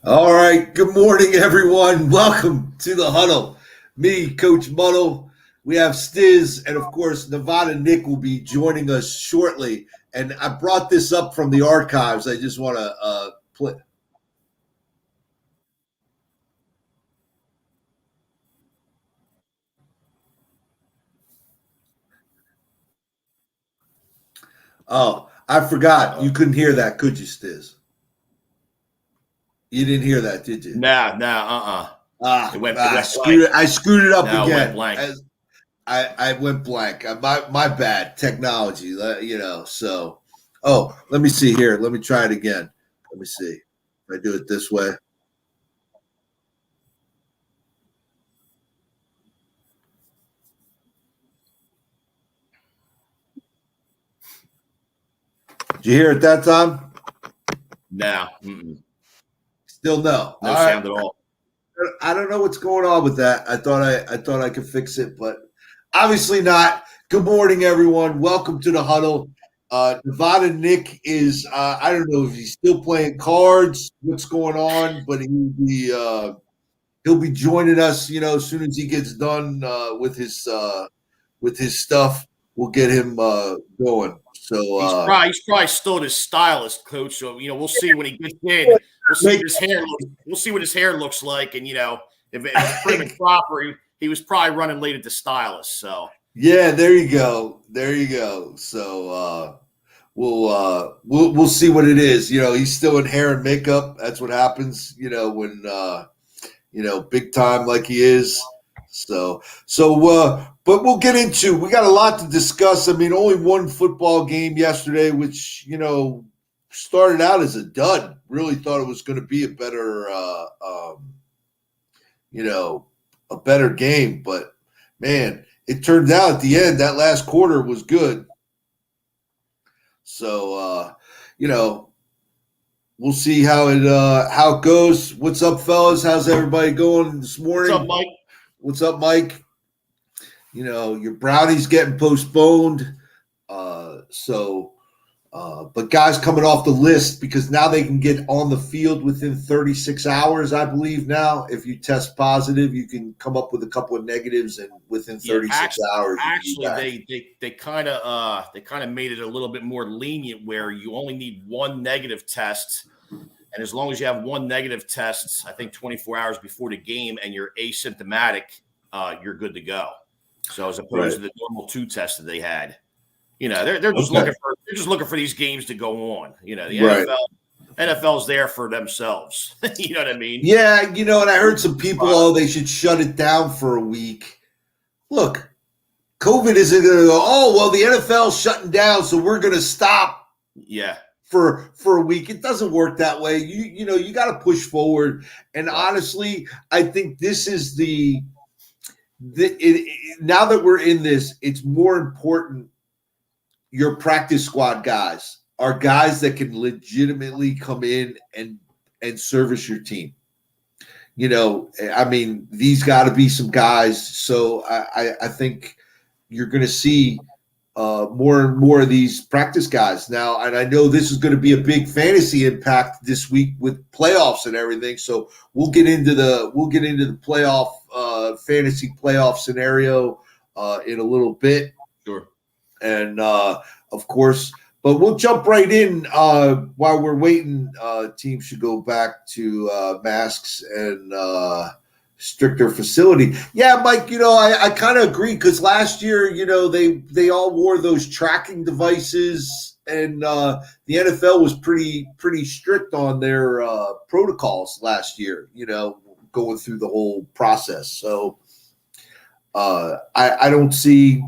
All right. Good morning, everyone. Welcome to the Huddle. Me, Coach Muddle. We have Stizz, and of course, Nevada Nick will be joining us shortly. And I brought this up from the archives. I just want to play. Oh, I forgot. You couldn't hear that, could you, Stizz? You didn't hear that, did you? Nah. Ah, It went I blank. screwed it up No, it again. went blank. I went blank. My bad. Technology, So, let me see here. Let me try it again. Let me see. If I do it this way. Did you hear it that time? No. Still no. No sound at all. I don't know what's going on with that. I thought I could fix it, but obviously not. Good morning, everyone. Welcome to the Huddle. Nevada Nick is I don't know if he's still playing cards, what's going on, but he'll be joining us, as soon as he gets done with his stuff. We'll get him going. So He's probably still his stylist, coach. So we'll see when he gets in. We'll see what his hair looks. We'll see what his hair looks like, and if it's prim and proper, he was probably running late at the stylist. So yeah, there you go. So we'll see what it is. He's still in hair and makeup. That's what happens. When big time like he is. But we'll get into. We got a lot to discuss. I mean, only one football game yesterday, which started out as a dud. Really thought it was going to be a better, a better game. But man, it turned out at the end that last quarter was good. So we'll see how it goes. What's up, fellas? How's everybody going this morning? What's up, Mike? Your brownie's getting postponed. But guys coming off the list because now they can get on the field within 36 hours, I believe now. If you test positive, you can come up with a couple of negatives and within 36 hours. Actually, they kind of made it a little bit more lenient where you only need one negative test. And as long as you have one negative test, I think 24 hours before the game and you're asymptomatic, you're good to go. So as opposed to the normal 2 tests that they had, they're just looking for these games to go on. The NFL's there for themselves. You know what I mean? Yeah, and I heard some people, they should shut it down for a week. Look, COVID isn't going to go, the NFL's shutting down, so we're going to stop. Yeah. For a week. It doesn't work that way. You got to push forward. And honestly, I think this is now that we're in this, it's more important. Your practice squad guys are guys that can legitimately come in and service your team. I mean, these got to be some guys. So I think you're going to see more and more of these practice guys now, and I know this is going to be a big fantasy impact this week with playoffs and everything. So we'll get into the playoff fantasy playoff scenario in a little bit. Sure. And of course, but we'll jump right in while we're waiting. Teams should go back to masks and stricter facility. Yeah, Mike, I kind of agree because last year, they all wore those tracking devices and the NFL was pretty strict on their protocols last year, going through the whole process. So I don't see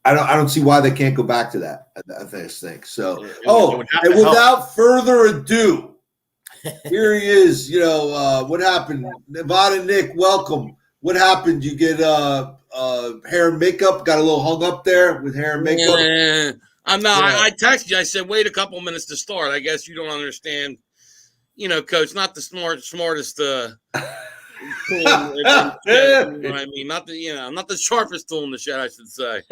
why they can't go back to that. I think so. And without further ado, here he is. What happened? Nevada Nick, welcome. What happened? You get hair and makeup? Got a little hung up there with hair and makeup? Yeah. I texted you. I said, wait a couple minutes to start. I guess you don't understand. Coach, not the smartest tool. I mean, not the sharpest tool in the shed, I should say.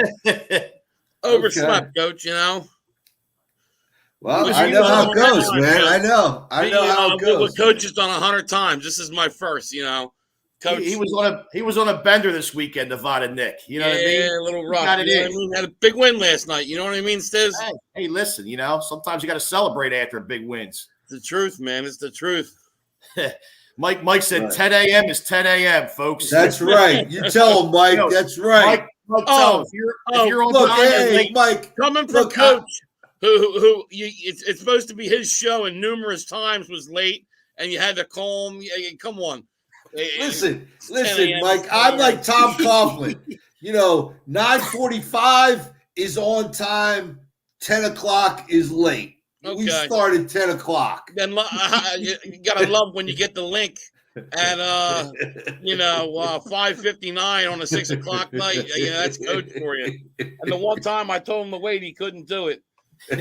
Overslept, Coach. Well, I know how it goes, man. I know how it goes. What Coach has done 100 times. This is my first, Coach. He was on a bender this weekend, Nevada Nick. You know what I mean? Yeah, a little rough. Had a big win last night. You know what I mean, Stizz? Hey, listen, sometimes you got to celebrate after big wins. It's the truth, man. It's the truth. Mike said right. 10 a.m. is 10 a.m., folks. That's right. You tell him, Mike. That's right. Mike, if you're on time, Mike, coming from Coach, who it's supposed to be his show, and numerous times was late, and you had to call him. Come on. Listen, Mike. I'm like Tom Coughlin. 9:45 is on time. 10 o'clock is late. Okay. We started 10 o'clock. Then you gotta love when you get the link at 5:59 on a 6 o'clock night. That's Coach for you. And the one time I told him to wait, he couldn't do it. So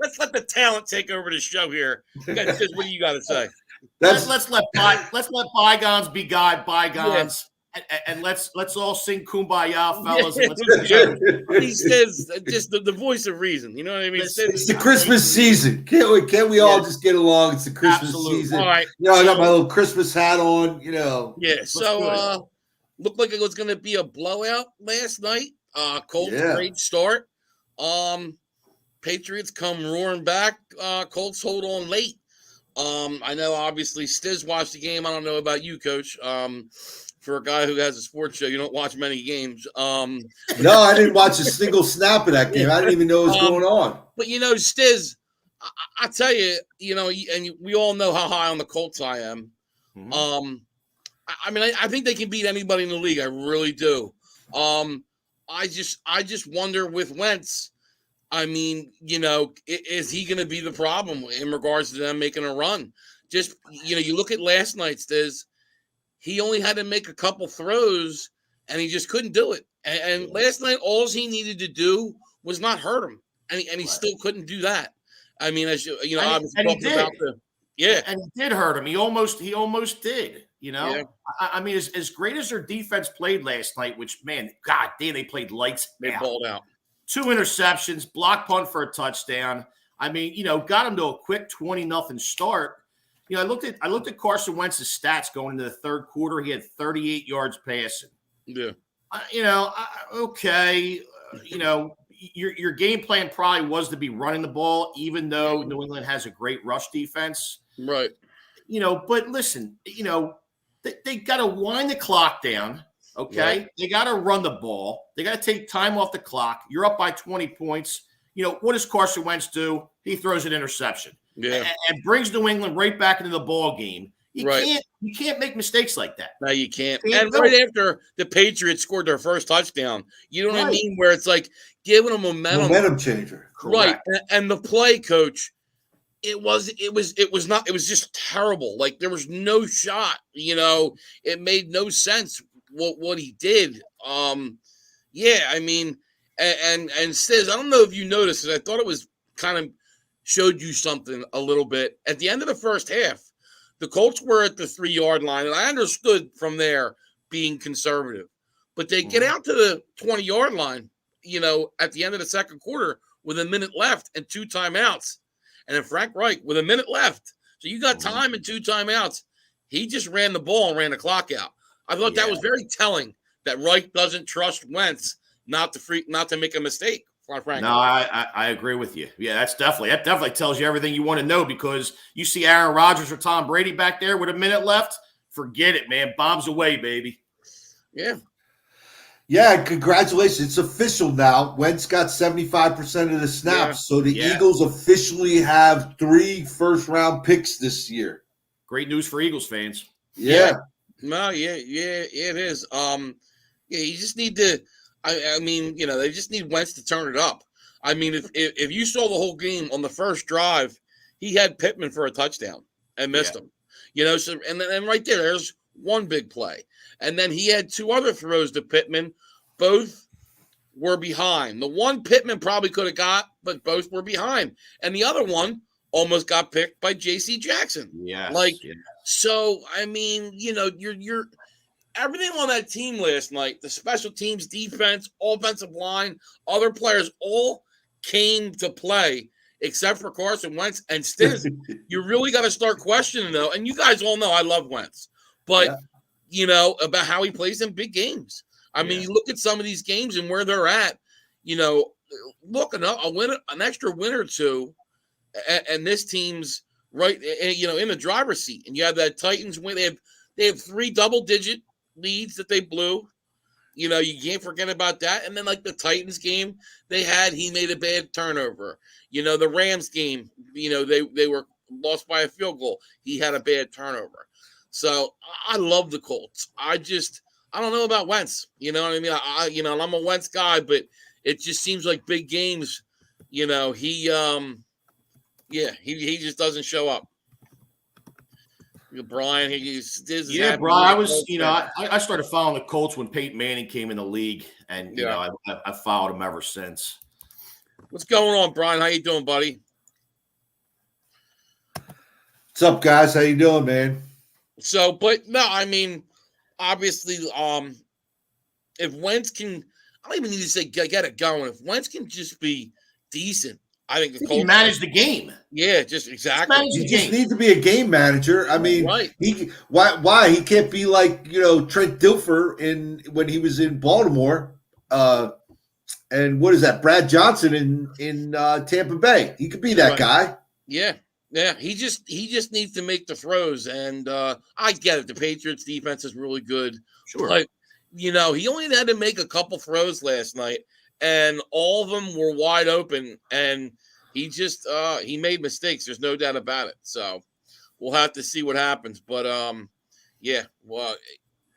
let's let the talent take over the show here. What do you got to say? Let's let bygones be bygones. Yeah. And let's all sing Kumbaya, fellas. He says just the voice of reason. You know what I mean? It's the Christmas season. Can't we all just get along? It's the Christmas season. All right. I got my little Christmas hat on. Yeah. So looked like it was going to be a blowout last night. Colts great start. Patriots come roaring back. Colts hold on late. I know obviously Stizz watched the game. I don't know about you, Coach. For a guy who has a sports show, you don't watch many games. No, I didn't watch a single snap of that game. I didn't even know what was going on. But Stizz, I tell you, and we all know how high on the Colts I am. Mm-hmm. I think they can beat anybody in the league. I really do. I just wonder with Wentz. Is he going to be the problem in regards to them making a run? Just you look at last night, Stizz. He only had to make a couple throws, and he just couldn't do it. And last night, all he needed to do was not hurt him, and he still couldn't do that. As obviously talking about and he did hurt him. He almost did. As great as their defense played last night, which God damn, they played lights. They balled out. 2 interceptions, block punt for a touchdown. Got him to a quick 20-0 start. I looked at Carson Wentz's stats going into the third quarter. He had 38 yards passing. Yeah. Okay. Your game plan probably was to be running the ball, even though New England has a great rush defense. Right. But listen, they got to wind the clock down. Okay. Right. They got to run the ball. They got to take time off the clock. You're up by 20 points. What does Carson Wentz do? He throws an interception. Yeah, and brings New England right back into the ball game. You can't make mistakes like that. No, you can't. And right after the Patriots scored their first touchdown, you know what I mean? Where it's like giving a momentum changer, right? And the play, Coach, it was just terrible. Like there was no shot. It made no sense what he did. And Stizz, I don't know if you noticed it. I thought it was kind of showed you something a little bit. At the end of the first half, the Colts were at the 3-yard line, and I understood from there being conservative. But they get out to the 20-yard line, at the end of the second quarter with a minute left and 2 timeouts. And then Frank Reich with a minute left. So you got time and 2 timeouts. He just ran the ball and ran the clock out. I thought that was very telling that Reich doesn't trust Wentz not to make a mistake. No, I agree with you. Yeah, that definitely tells you everything you want to know, because you see Aaron Rodgers or Tom Brady back there with a minute left. Forget it, man. Bombs away, baby. Yeah. Yeah, congratulations. It's official now. Wentz got 75% of the snaps. So the Eagles officially have 3 first-round picks this year. Great news for Eagles fans. Yeah. No, it is. You just need to they just need Wentz to turn it up. If you saw the whole game on the first drive, he had Pittman for a touchdown and missed him. So and then right there's one big play. And then he had 2 other throws to Pittman. Both were behind. The one Pittman probably could have got, but both were behind. And the other one almost got picked by J.C. Jackson. Yeah. So, you're everything on that team last night, the special teams, defense, offensive line, other players all came to play except for Carson Wentz and Stizz. You really got to start questioning, though. And you guys all know I love Wentz, but, about how he plays in big games. I mean, you look at some of these games and where they're at, look, an extra win or two, and this team's right, in the driver's seat. And you have that Titans win. They have 3 double-digit leads that they blew. You can't forget about that. And then, like the Titans game he made a bad turnover. The Rams game, they were lost by a field goal. He had a bad turnover. So I love the Colts. I don't know about Wentz. You know what I mean? I'm a Wentz guy, but it just seems like big games, he just doesn't show up. Brian, Brian, I was, I started following the Colts when Peyton Manning came in the league, and I followed him ever since. What's going on, Brian? How you doing, buddy? What's up, guys? How you doing, man? So, but no, I mean, obviously, if Wentz can, I don't even need to say get it going. If Wentz can just be decent, I think the Colts manage the game. Yeah, just exactly. He just needs to be a game manager. I mean, why he can't be like Trent Dilfer when he was in Baltimore, and what is that? Brad Johnson in Tampa Bay. He could be that guy. Yeah. He just needs to make the throws, and I get it. The Patriots defense is really good. Sure, but he only had to make a couple throws last night, and all of them were wide open, and he just he made mistakes. There's no doubt about it. So we'll have to see what happens. But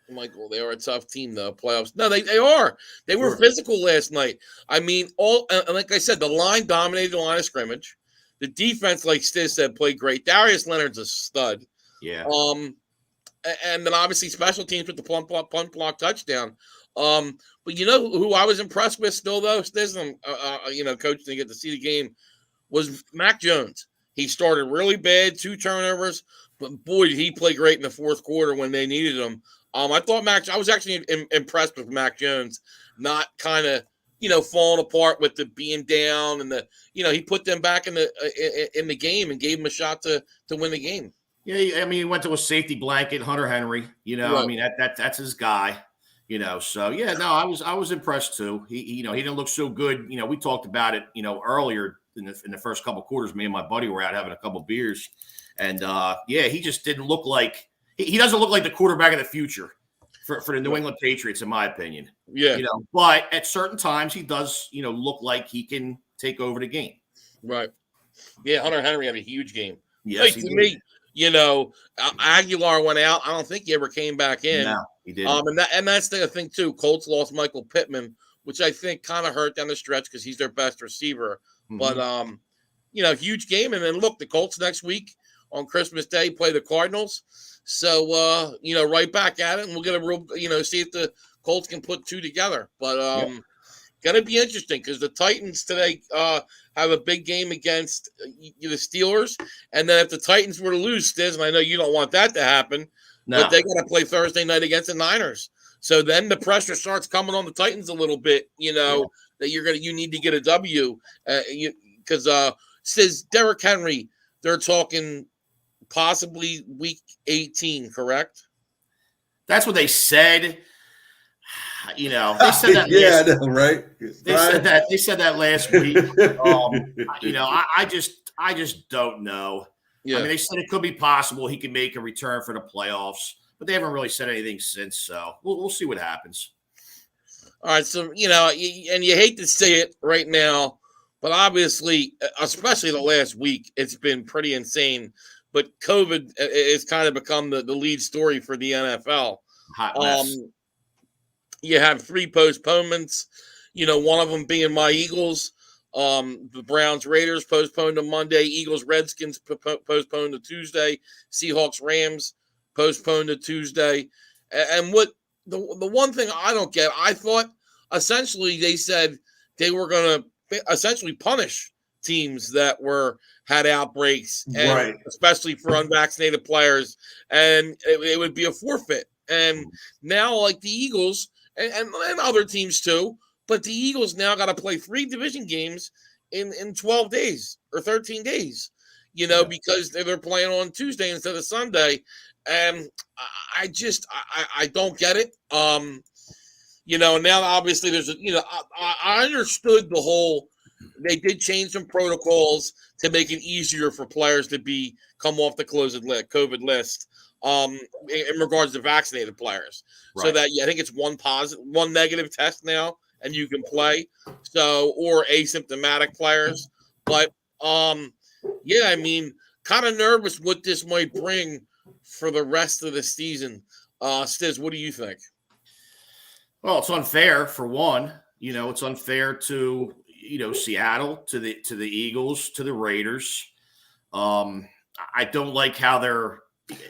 Michael, they are a tough team though. Playoffs. No, they are. They were physical last night. I mean, like I said, the line dominated the line of scrimmage. The defense, like Stizz said, played great. Darius Leonard's a stud. Yeah. And then obviously special teams with the punt block touchdown. But who I was impressed with still though, Stizz, coach didn't get to see the game, was Mac Jones. He started really bad, 2 turnovers, but boy, did he play great in the fourth quarter when they needed him. I thought I was actually impressed with Mac Jones, not kind of falling apart with the being down and he put them back in the game and gave him a shot to win the game. Yeah, I mean, he went to a safety blanket, Hunter Henry. Right. I mean that's his guy. So yeah, no, I was impressed too. He didn't look so good. We talked about it, earlier in the first couple of quarters. Me and my buddy were out having a couple of beers, and he just didn't look like he doesn't look like the quarterback of the future for the New England Patriots, in my opinion. Yeah, but at certain times he does, look like he can take over the game. Right. Yeah, Hunter Henry had a huge game. Yes, to me, Aguilar went out. I don't think he ever came back in. No, he didn't. And that's the thing too. Colts lost Michael Pittman, which I think kind of hurt down the stretch because he's their best receiver. Mm-hmm. But huge game. And then look, the Colts next week on Christmas Day play the Cardinals. So right back at it, and we'll get a real see if the Colts can put 2 together. But gonna be interesting because the Titans today have a big game against the Steelers, and then if the Titans were to lose, Stizz, and I know you don't want that to happen, but they got to play Thursday night against the Niners. So then the pressure starts coming on the Titans a little bit. That you need to get a W because Stizz, Derrick Henry, they're talking possibly week 18, correct? That's what they said. They said that. Right? They said that last week. I just don't know. Yeah. I mean, they said it could be possible he could make a return for the playoffs, but they haven't really said anything since. So we'll see what happens. All right. So, and you hate to say it right now, but obviously, especially the last week, it's been pretty insane. But COVID has kind of become the lead story for the NFL. Hot mess. You have 3 postponements, one of them being my Eagles. The Browns Raiders postponed to Monday. Eagles Redskins postponed to Tuesday. Seahawks Rams postponed to Tuesday. And what the one thing I don't get, I thought essentially they said they were going to essentially punish teams that had outbreaks, and especially for unvaccinated players, and it would be a forfeit. And now, like the Eagles and other teams too, but the Eagles now got to play 3 division games in 12 days or 13 days, because they're playing on Tuesday instead of Sunday. And I don't get it. Now obviously there's I understood the whole. They did change some protocols to make it easier for players to come off the COVID list in regards to vaccinated players. Right. So that I think it's one negative test now, and you can play. So or asymptomatic players. But kind of nervous what this might bring for the rest of the season. Stizz, what do you think? Well, it's unfair for one. It's unfair to Seattle, to the Eagles, to the Raiders. I don't like how they're.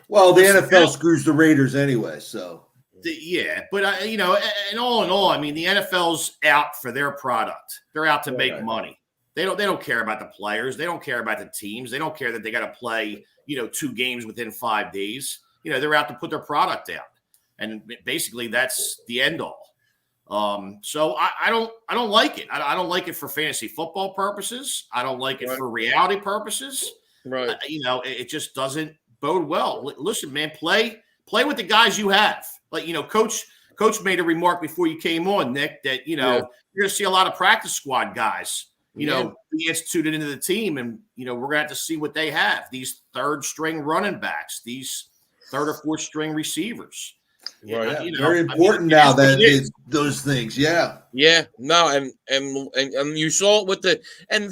Well, the NFL screws the Raiders anyway, so. But and all in all, the NFL's out for their product. They're out to make money. They don't care about the players. They don't care about the teams. They don't care that they got to play 2 games within 5 days. They're out to put their product out, and basically that's the end all. So I don't like it. I don't like it for fantasy football purposes. I don't like it for reality purposes. Right. It just doesn't bode well. Listen, man, play with the guys you have. Like, Coach made a remark before you came on, Nick, that, you're going to see a lot of practice squad guys, be instituted into the team. And, we're going to have to see what they have. These 3rd string running backs, these 3rd or 4th string receivers. Right. Very important now that is those things. Yeah. Yeah. No. And you saw it with the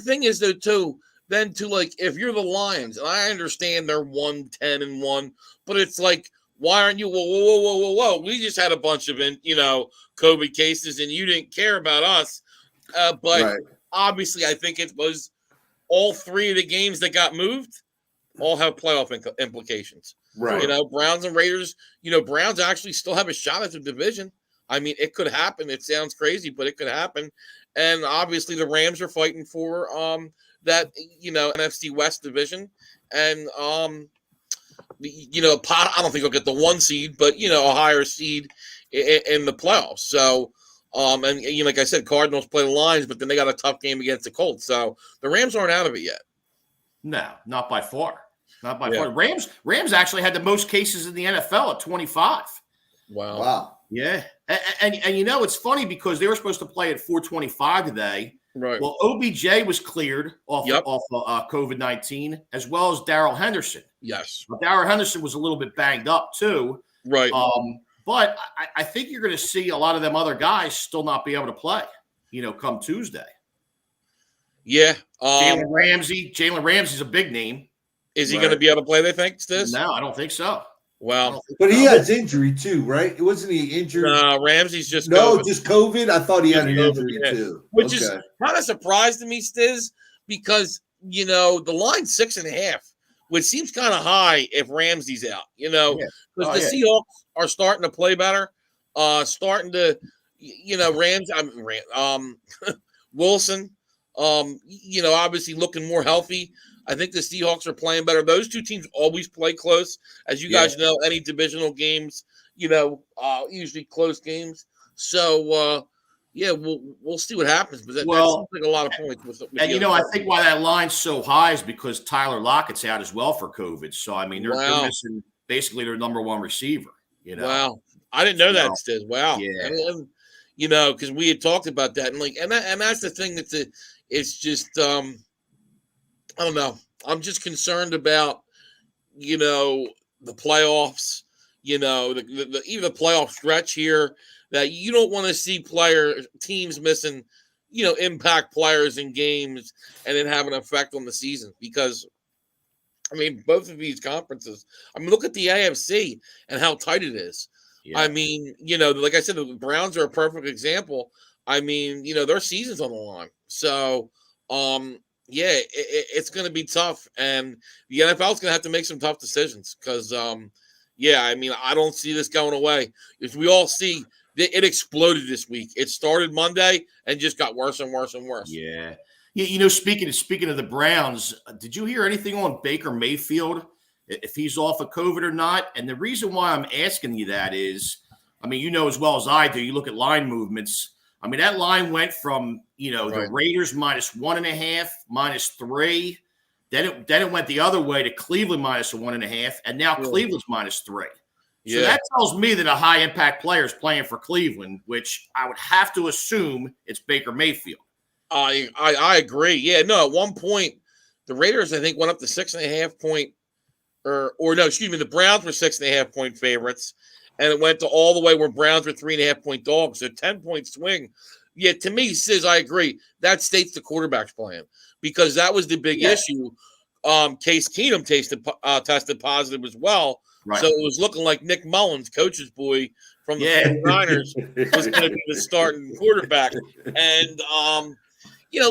thing is though too, then to like, if you're the Lions, and I understand they're 1-10-1, but it's like, why aren't you? Whoa. We just had a bunch of, COVID cases and you didn't care about us. But obviously I think it was all 3 of the games that got moved all have playoff implications. Right. Browns and Raiders, Browns actually still have a shot at the division. It could happen. It sounds crazy, but it could happen. And obviously the Rams are fighting for that, NFC West division. And, I don't think they'll get the 1 seed, but, a higher seed in the playoffs. So, like I said, Cardinals play the Lions, but then they got a tough game against the Colts. So the Rams aren't out of it yet. No, not by far. Not by far. Rams actually had the most cases in the NFL at 25. Wow. Yeah. And it's funny because they were supposed to play at 425 today. Right. Well, OBJ was cleared off COVID-19, as well as Darrell Henderson. Yes. Darrell Henderson was a little bit banged up too. Right. But I think you're going to see a lot of them other guys still not be able to play, come Tuesday. Yeah. Jalen Ramsey's a big name. Is he going to be able to play, they think, Stizz? No, I don't think so. Well, but he has injury too, right? Wasn't he injured? Ramsey's just COVID. Just COVID. I thought he had an injury too, which is kind of surprised to me, Stizz, because the line's 6.5, which seems kind of high if Ramsey's out. Because the Seahawks are starting to play better, starting to, Wilson, obviously looking more healthy. I think the Seahawks are playing better. Those 2 teams always play close. As you guys know, any divisional games, usually close games. So, we'll see what happens. But that seems like a lot of points. With I think why that line's so high is because Tyler Lockett's out as well for COVID. So, they're missing basically their number 1 receiver. Wow. I didn't know that, Stizz. Wow. Yeah. Because we had talked about that. And that's the thing it's just I don't know. I'm just concerned about, the playoffs, even the playoff stretch here, that you don't want to see teams missing, impact players in games and then have an effect on the season. Because, both of these conferences, look at the AFC and how tight it is. Yeah. Like I said, the Browns are a perfect example. Their season's on the line. So, it's going to be tough, and the NFL is going to have to make some tough decisions because, I don't see this going away. If we all see, it exploded this week. It started Monday and just got worse and worse and worse. Yeah. Speaking of the Browns, did you hear anything on Baker Mayfield if he's off of COVID or not. And the reason why I'm asking you that is, I mean, you know as well as I do, you look at line movements. I mean, that line went from, the Raiders -1.5, -3. Then it went the other way to Cleveland -1.5, and now Cleveland's -3. So that tells me that a high-impact player is playing for Cleveland, which I would have to assume it's Baker Mayfield. I agree. Yeah, no, at one point, the Raiders, I think, went up to 6.5 point, the Browns were 6.5 point favorites, and it went to all the way where Browns were 3.5 point dogs, so 10-point swing. Yeah, to me, Stizz, I agree. That states the quarterback's playing because that was the big issue. Case Keenum tested positive as well. Right. So it was looking like Nick Mullins, coach's boy from the 49ers, was going to be the starting quarterback. And,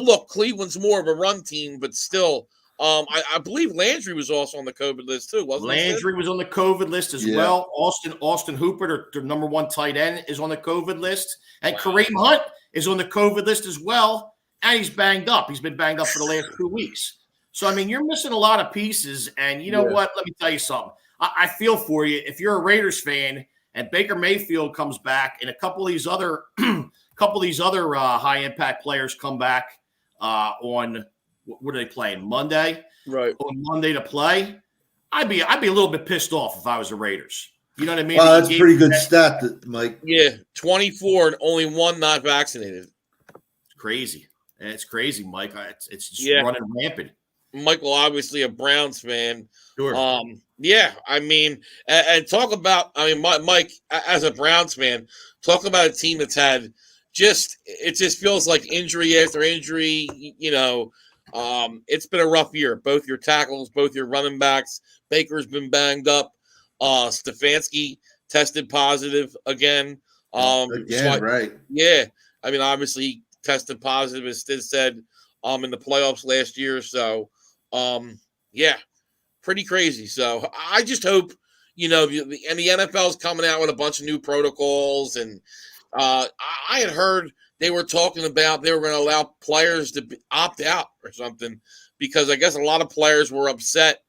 look, Cleveland's more of a run team, but still, I believe Landry was also on the COVID list too, wasn't he? Landry was on the COVID list as well. Austin Hooper, their number one tight end, is on the COVID list. And Kareem Hunt is on the COVID list as well. And he's banged up. He's been banged up for the last 2 weeks. So, I mean, you're missing a lot of pieces. And you know what? Let me tell you something. I feel for you. If you're a Raiders fan and Baker Mayfield comes back and a couple of these other high impact players come back on what are they playing? Monday? Right. On Monday to play, I'd be a little bit pissed off if I was the Raiders. You know what I mean? Well, that's a pretty good stat, Mike. Yeah, 24 and only one not vaccinated. It's crazy. It's crazy, Mike. It's just running rampant. Michael, obviously a Browns fan. Sure. I mean, and talk about, Mike, as a Browns fan, talk about a team that's had it just feels like injury after injury. It's been a rough year. Both your tackles, both your running backs. Baker's been banged up. Stefanski tested positive again. Right. Yeah. I mean, obviously he tested positive, as Stizz said, in the playoffs last year. So, pretty crazy. So I just hope, and the NFL is coming out with a bunch of new protocols. And I had heard they were talking about they were going to allow players to opt out or something because I guess a lot of players were upset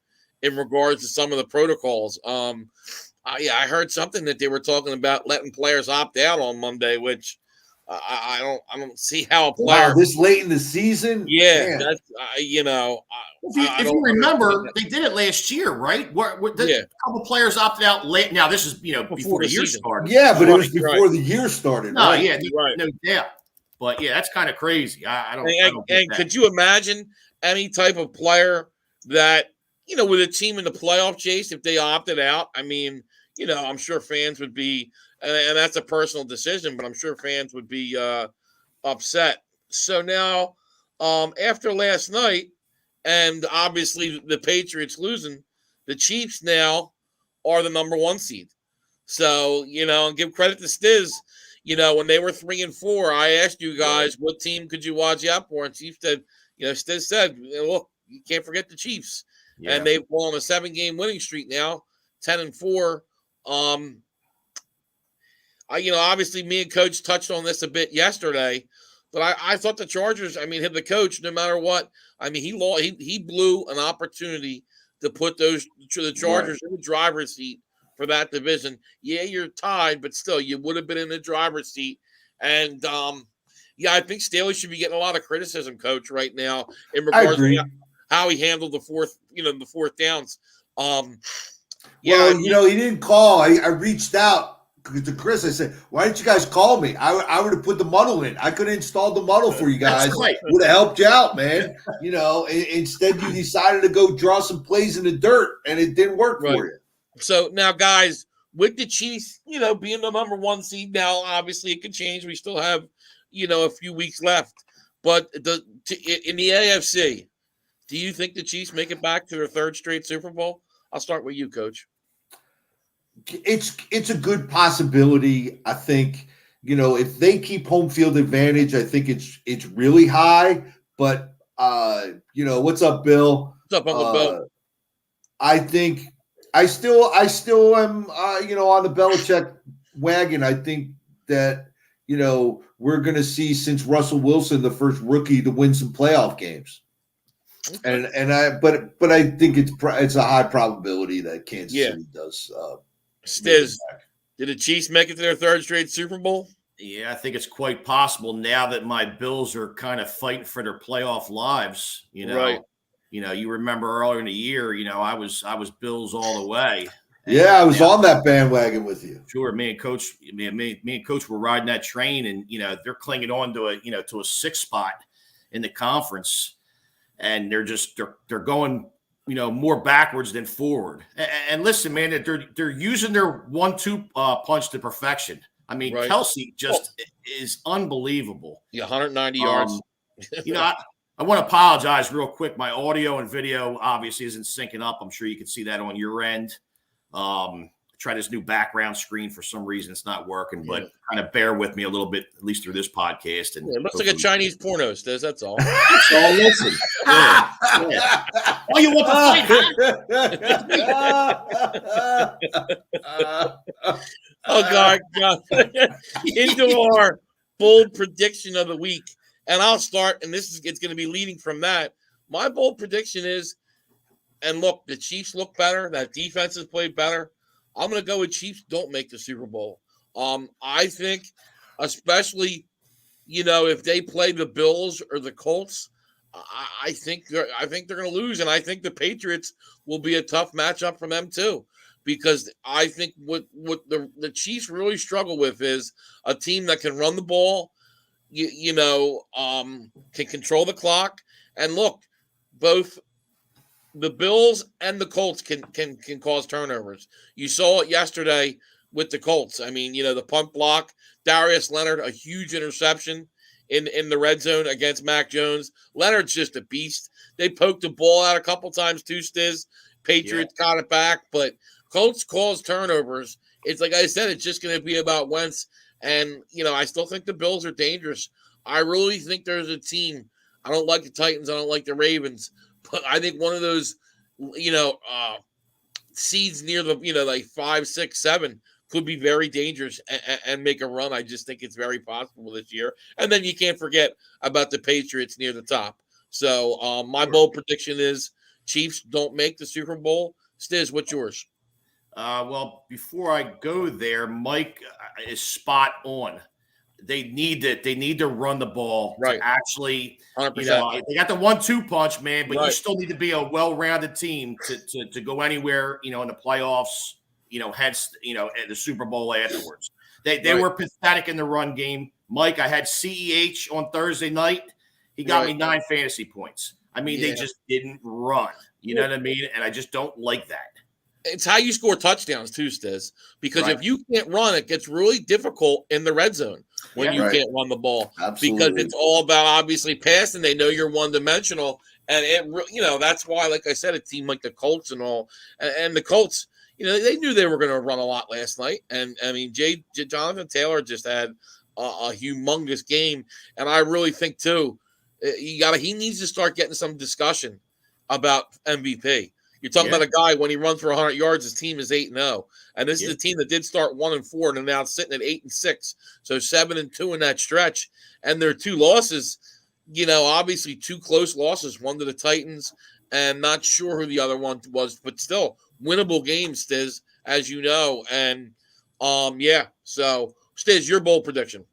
in regards to some of the protocols. I heard something that they were talking about letting players opt out on Monday, which I don't see how a player this late in the season. Yeah, that's if you remember, they did it last year, right? A couple players opted out late. Now this is before the year started. Yeah, but it was before the year started. No, right? No doubt. But that's kind of crazy. I don't. And could you imagine any type of player that with a team in the playoff chase if they opted out? I mean, I'm sure fans would be. And that's a personal decision, but I'm sure fans would be upset. So now, after last night, and obviously the Patriots losing, the Chiefs now are the number 1 seed. So, and give credit to Stizz, when they were 3-4, I asked you guys what team could you watch out for, and Chiefs said, Stizz said, look, you can't forget the Chiefs. Yeah. And they've won a 7-game winning streak now, 10-4. Obviously me and Coach touched on this a bit yesterday, but I thought the Chargers, the coach, no matter what, he blew an opportunity to put the Chargers in the driver's seat for that division. Yeah, you're tied, but still, you would have been in the driver's seat. And, I think Staley should be getting a lot of criticism, Coach, right now in regards to how he handled the fourth downs. He didn't call. I reached out to Chris. I said, why didn't you guys call me? I would have put the muddle in. I could have installed the muddle for you guys. Right. Would have helped you out, man. Instead you decided to go draw some plays in the dirt, and it didn't work for you. So now, guys, with the Chiefs, being the number 1 seed now, obviously it could change. We still have, a few weeks left. But in the AFC, do you think the Chiefs make it back to their 3rd straight Super Bowl? I'll start with you, Coach. It's a good possibility. I think, if they keep home field advantage, I think it's really high. But what's up, Bill? What's up, Uncle Bill? I think I still am on the Belichick wagon. I think that we're going to see, since Russell Wilson, the first rookie to win some playoff games. But I think it's a high probability that Kansas City does. Stizz, did the Chiefs make it to their third straight Super Bowl? Yeah, I think it's quite possible now that my Bills are kind of fighting for their playoff lives. Right. You remember earlier in the year, I was Bills all the way. Yeah, I was on that bandwagon with you. Sure, me and Coach were riding that train, and they're clinging on to a 6th spot in the conference, and they're going more backwards than forward. And listen, man, they're using their 1-2 punch to perfection. I mean, right. Kelsey just is unbelievable. Yeah, 190 yards. I want to apologize real quick. My audio and video obviously isn't syncing up. I'm sure you can see that on your end. Try this new background screen. For some reason, it's not working, but kind of bear with me a little bit, at least through this podcast. And it looks like a Chinese porno, Stizz. That's all. That's all. Listen. Yeah. Oh, you want to fight? Oh, God. Into our bold prediction of the week. And I'll start, and it's going to be leading from that. My bold prediction is, and look, the Chiefs look better. That defense has played better. I'm going to go with Chiefs don't make the Super Bowl. I think, especially, if they play the Bills or the Colts, I think they're going to lose, and I think the Patriots will be a tough matchup for them too, because I think what the Chiefs really struggle with is a team that can run the ball, can control the clock, and look, both the Bills and the Colts can cause turnovers. You saw it yesterday with the Colts. I mean, the punt block, Darius Leonard, a huge interception in the red zone against Mac Jones. Leonard's just a beast. They poked the ball out a couple times too, Stizz. Patriots got it back, but Colts cause turnovers. It's like I said, it's just going to be about Wentz. And, I still think the Bills are dangerous. I really think there's a team. I don't like the Titans. I don't like the Ravens. But I think one of those, seeds near the, like 5, 6, 7 could be very dangerous and make a run. I just think it's very possible this year. And then you can't forget about the Patriots near the top. So my bold prediction is Chiefs don't make the Super Bowl. Stizz, what's yours? Well, before I go there, Mike is spot on. They need to run the ball, right? To actually, 100%. They got the 1-2 punch, man, but you still need to be a well-rounded team to go anywhere, in the playoffs, hence, at the Super Bowl afterwards. They were pathetic in the run game. Mike, I had CEH on Thursday night. He got me 9 fantasy points. I mean, they just didn't run. You know what I mean? And I just don't like that. It's how you score touchdowns too, Stizz. Because if you can't run, it gets really difficult in the red zone when you can't run the ball. Absolutely. Because it's all about obviously passing. They know you're one-dimensional, and that's why, like I said, a team like the Colts and all, and the Colts, they knew they were going to run a lot last night. And I mean, Jonathan Taylor just had a humongous game, and I really think too, he needs to start getting some discussion about MVP. You're talking about a guy, when he runs for 100 yards, his team is 8-0. And this is a team that did start 1-4 and are now sitting at 8-6. So 7-2 in that stretch. And their 2 losses, obviously 2 close losses, one to the Titans, and not sure who the other one was, but still winnable games, Stizz, as you know. And so Stizz, your bold prediction.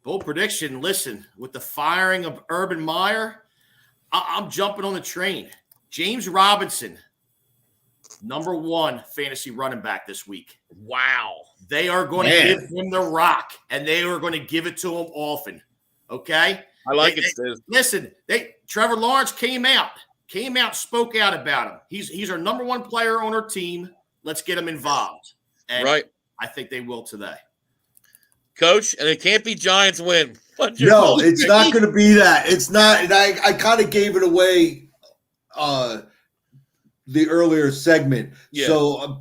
Bold prediction, listen, with the firing of Urban Meyer, I'm jumping on the train. James Robinson, #1 fantasy running back this week. Wow. They are going to give him the rock, and they are going to give it to him often. Okay? I like it, Stizz. Listen, Trevor Lawrence came out, spoke out about him. He's our #1 player on our team. Let's get him involved. And I think they will today. Coach, and it can't be Giants win. No, it's not going to be that. It's not. And I kind of gave it away the earlier segment. Yeah. So,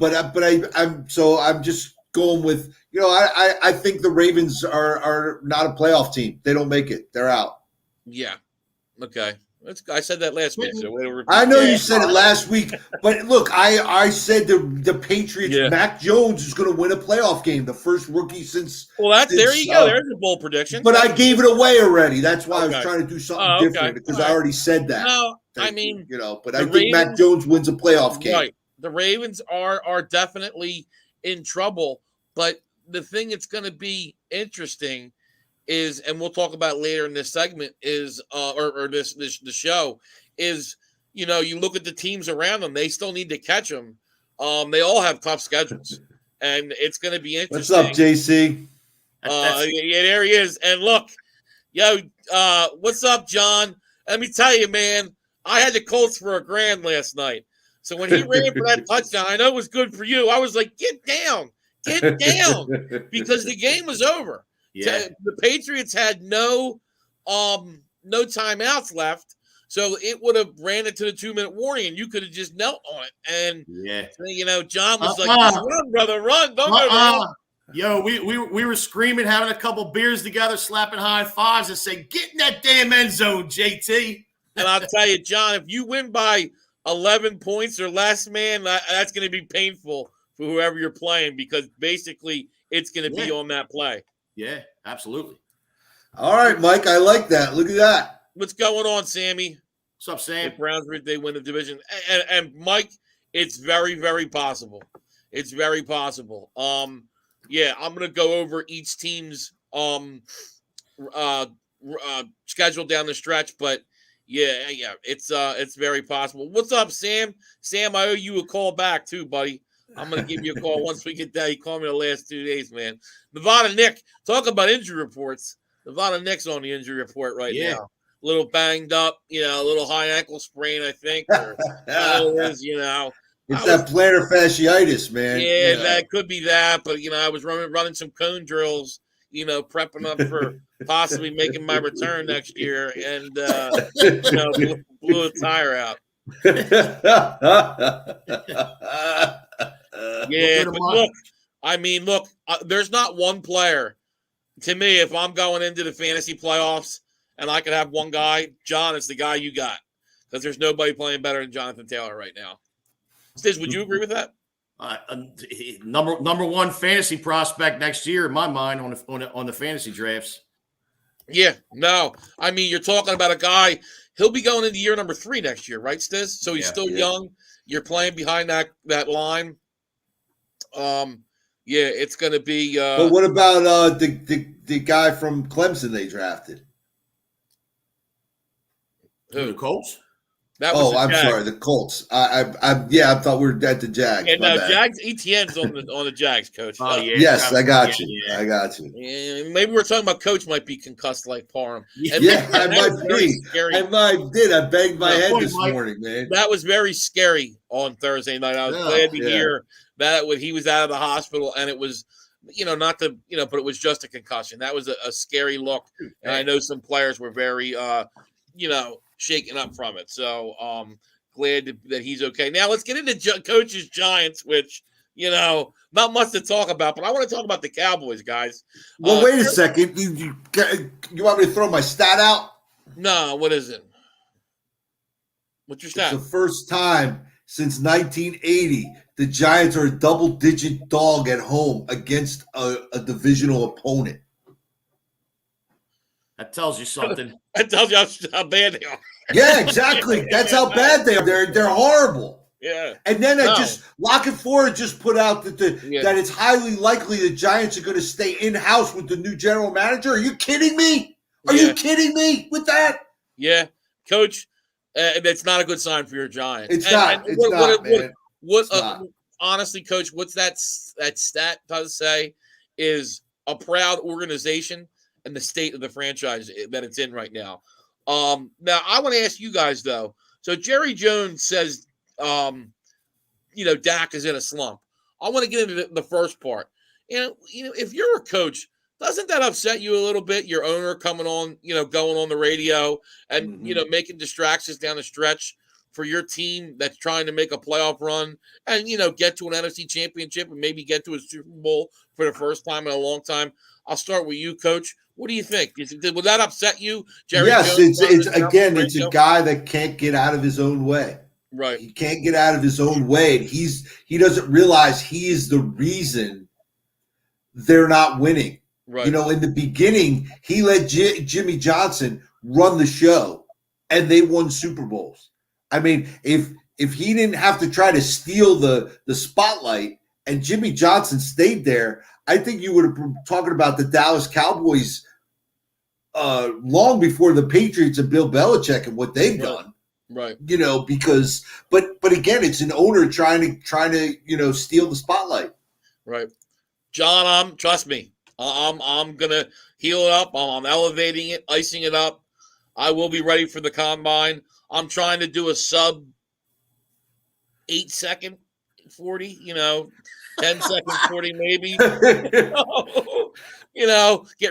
I'm just going with, I think the Ravens are not a playoff team. They don't make it. They're out. Yeah. Okay. I said that last week. So I know you said it last week, but look, I said the Patriots, Mac Jones is going to win a playoff game, the first rookie since. Well, there you go. There's a bold prediction. But I gave it away already. That's why I was trying to do something different because I already said that. No, I mean, but I think Mac Jones wins a playoff game. Right. The Ravens are definitely in trouble, but the thing that's going to be interesting is, and we'll talk about later in this segment, is or this show is, you look at the teams around them, they still need to catch them. They all have tough schedules, and it's going to be interesting. What's up, JC? Yeah, there he is. And look, what's up, John? Let me tell you, man, I had the Colts for $1,000 last night. So when he ran for that touchdown, I know it was good for you. I was like, get down, because the game was over. Yeah. The Patriots had no timeouts left, so it would have ran into the 2-minute warning, and you could have just knelt on it. And John was like, "Run, brother, run! Don't go down." Yo, we were screaming, having a couple beers together, slapping high fives, and saying, "Get in that damn end zone, JT." And I'll tell you, John, if you win by 11 points or less, man, that's going to be painful for whoever you're playing, because basically it's going to be on that play. Yeah, absolutely. All right, Mike, I like that. Look at that. What's going on, Sammy? What's up, Sam? The Browns, they win the division. And Mike, it's very, very possible. It's very possible. I'm going to go over each team's schedule down the stretch, but it's very possible. What's up, Sam? Sam, I owe you a call back too, buddy. I'm going to give you a call once we get there. You called me the last 2 days, man. Nevada Nick, talk about injury reports. Nevada Nick's on the injury report right now. A little banged up, a little high ankle sprain, I think. Or it is, It's that plantar fasciitis, man. Yeah, that could be that. But, I was running some cone drills, prepping up for possibly making my return next year, and, blew a tire out. But look, there's not one player. To me, if I'm going into the fantasy playoffs and I could have one guy, John, it's the guy you got, because there's nobody playing better than Jonathan Taylor right now. Stizz, would you agree with that? Number one fantasy prospect next year in my mind on the fantasy drafts. Yeah, no. I mean, you're talking about a guy. He'll be going into year number 3 next year, right, Stizz? So he's still young. You're playing behind that line. It's going to be. But what about the guy from Clemson they drafted? Who? The Colts? I'm sorry, the Colts. I thought we were at the Jags. Yeah, no, Jags. ETN's on the Jags, Coach. Oh yeah. Yes, I got you. Yeah. I got you. Yeah, maybe we're talking about Coach might be concussed like Parham. I might be. I banged my head this morning, man. That was very scary on Thursday night. I was glad to hear that when he was out of the hospital, and it was, but it was just a concussion. That was a scary look, and I know some players were very, shaken up from it. So glad that he's okay. Now let's get into Coach's Giants, which, not much to talk about, but I want to talk about the Cowboys, guys. Well, wait a second. You want me to throw my stat out? No, what is it? What's your stat? It's the first time since 1980 the Giants are a double-digit dog at home against a divisional opponent. That tells you something. That tells you how bad they are. Yeah, exactly. That's how bad they are. They're horrible. Yeah. And then Lock It Forward just put out that that it's highly likely the Giants are going to stay in-house with the new general manager. Are you kidding me? Are you kidding me with that? Yeah. Coach, that's not a good sign for your Giants. It's not, man. Honestly, Coach, what's that stat does say is a proud organization and the state of the franchise that it's in right now. Now, I want to ask you guys, though. So Jerry Jones says, Dak is in a slump. I want to get into the first part. If you're a coach, doesn't that upset you a little bit? Your owner coming on, going on the radio and, making distractions down the stretch for your team that's trying to make a playoff run and, get to an NFC championship and maybe get to a Super Bowl for the first time in a long time. I'll start with you, Coach. What do you think? Would that upset you, Jerry? Yes, Jones it's a guy that can't get out of his own way. Right. He can't get out of his own way. And he doesn't realize he is the reason they're not winning. Right. You know, in the beginning, he let Jimmy Johnson run the show, and they won Super Bowls. I mean, if he didn't have to try to steal the spotlight and Jimmy Johnson stayed there, I think you would have been talking about the Dallas Cowboys long before the Patriots and Bill Belichick and what they've done. Right. You know, because but again, it's an owner trying to steal the spotlight. Right. John, trust me. I'm gonna heal it up. I'm elevating it, icing it up. I will be ready for the combine. I'm trying to do a sub 8 second 40, 10 second 40 maybe. Get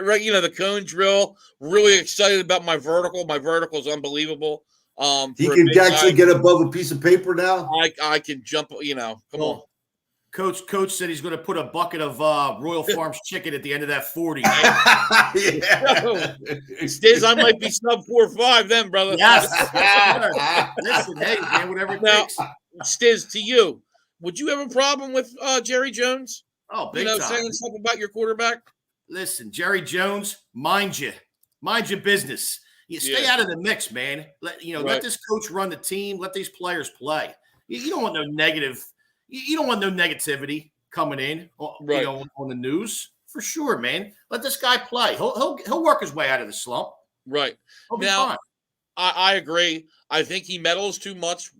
ready, the cone drill. Really excited about my vertical. My vertical is unbelievable. He can actually get above a piece of paper now. I can jump, come on. Coach said he's going to put a bucket of Royal Farms chicken at the end of that 40. Stizz, I might be sub 4.5 then, brother. Yes. Listen, hey, man, whatever it takes. Stizz, to you, would you have a problem with Jerry Jones? Oh, big time. Saying something about your quarterback? Listen, Jerry Jones, mind your business. You stay out of the mix, man. Let this coach run the team. Let these players play. You don't want no negative. You don't want no negativity coming in, on the news for sure, man. Let this guy play. He'll work his way out of the slump. Right. He'll be fine. I agree. I think he meddles too much.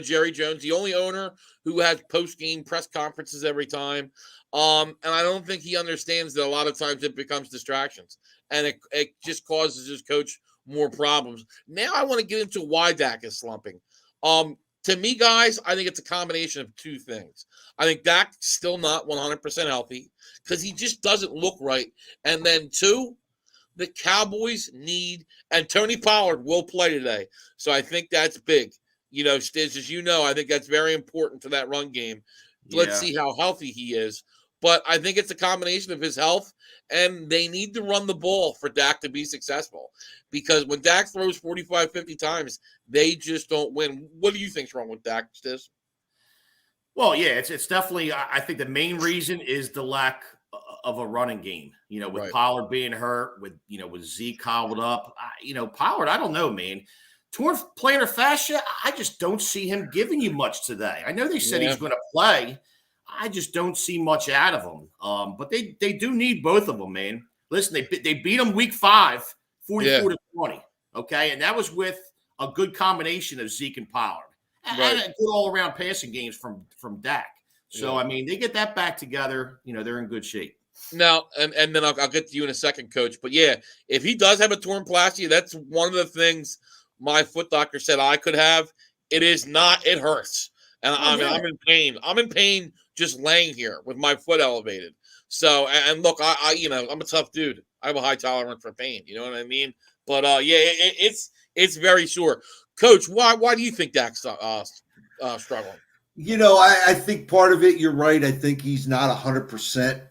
Jerry Jones, the only owner who has post-game press conferences every time. And I don't think he understands that a lot of times it becomes distractions. And it just causes his coach more problems. Now I want to get into why Dak is slumping. To me, guys, I think it's a combination of two things. I think Dak's still not 100% healthy because he just doesn't look right. And then two, the Cowboys need, and Tony Pollard will play today. So I think that's big. Stizz, as you know, I think that's very important for that run game. Let's see how healthy he is. But I think it's a combination of his health, and they need to run the ball for Dak to be successful. Because when Dak throws 45, 50 times, they just don't win. What do you think's wrong with Dak, Stizz? Well, yeah, it's definitely, I think the main reason is the lack of a running game. With Pollard being hurt, with Zeke cobbled up. Pollard, I don't know, man. Torn plantar fascia, I just don't see him giving you much today. I know they said he's going to play. I just don't see much out of him. But they do need both of them, man. Listen, they beat them week 5, 44-20. Okay, and that was with a good combination of Zeke and Pollard, and a good all-around passing games from Dak. So I mean, they get that back together. They're in good shape. Now, and then I'll get to you in a second, Coach. But yeah, if he does have a torn fascia, that's one of the things my foot doctor said I could have. It is not. It hurts. And I'm in pain. I'm in pain just laying here with my foot elevated. So, and look, I'm a tough dude. I have a high tolerance for pain. You know what I mean? But it's very sure. Coach, why do you think Dak's struggling? I think part of it, you're right. I think he's not 100%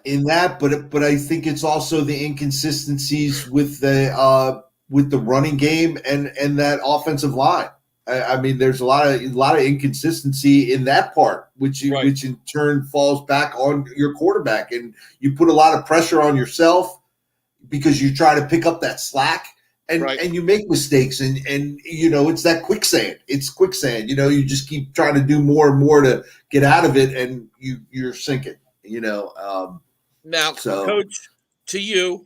in that, but I think it's also the inconsistencies with the running game and that offensive line. I mean, there's a lot of inconsistency in that part, which in turn falls back on your quarterback, and you put a lot of pressure on yourself because you try to pick up that slack, and you make mistakes, and it's that quicksand. It's quicksand. You just keep trying to do more and more to get out of it, and you're sinking. Now, Coach, to you.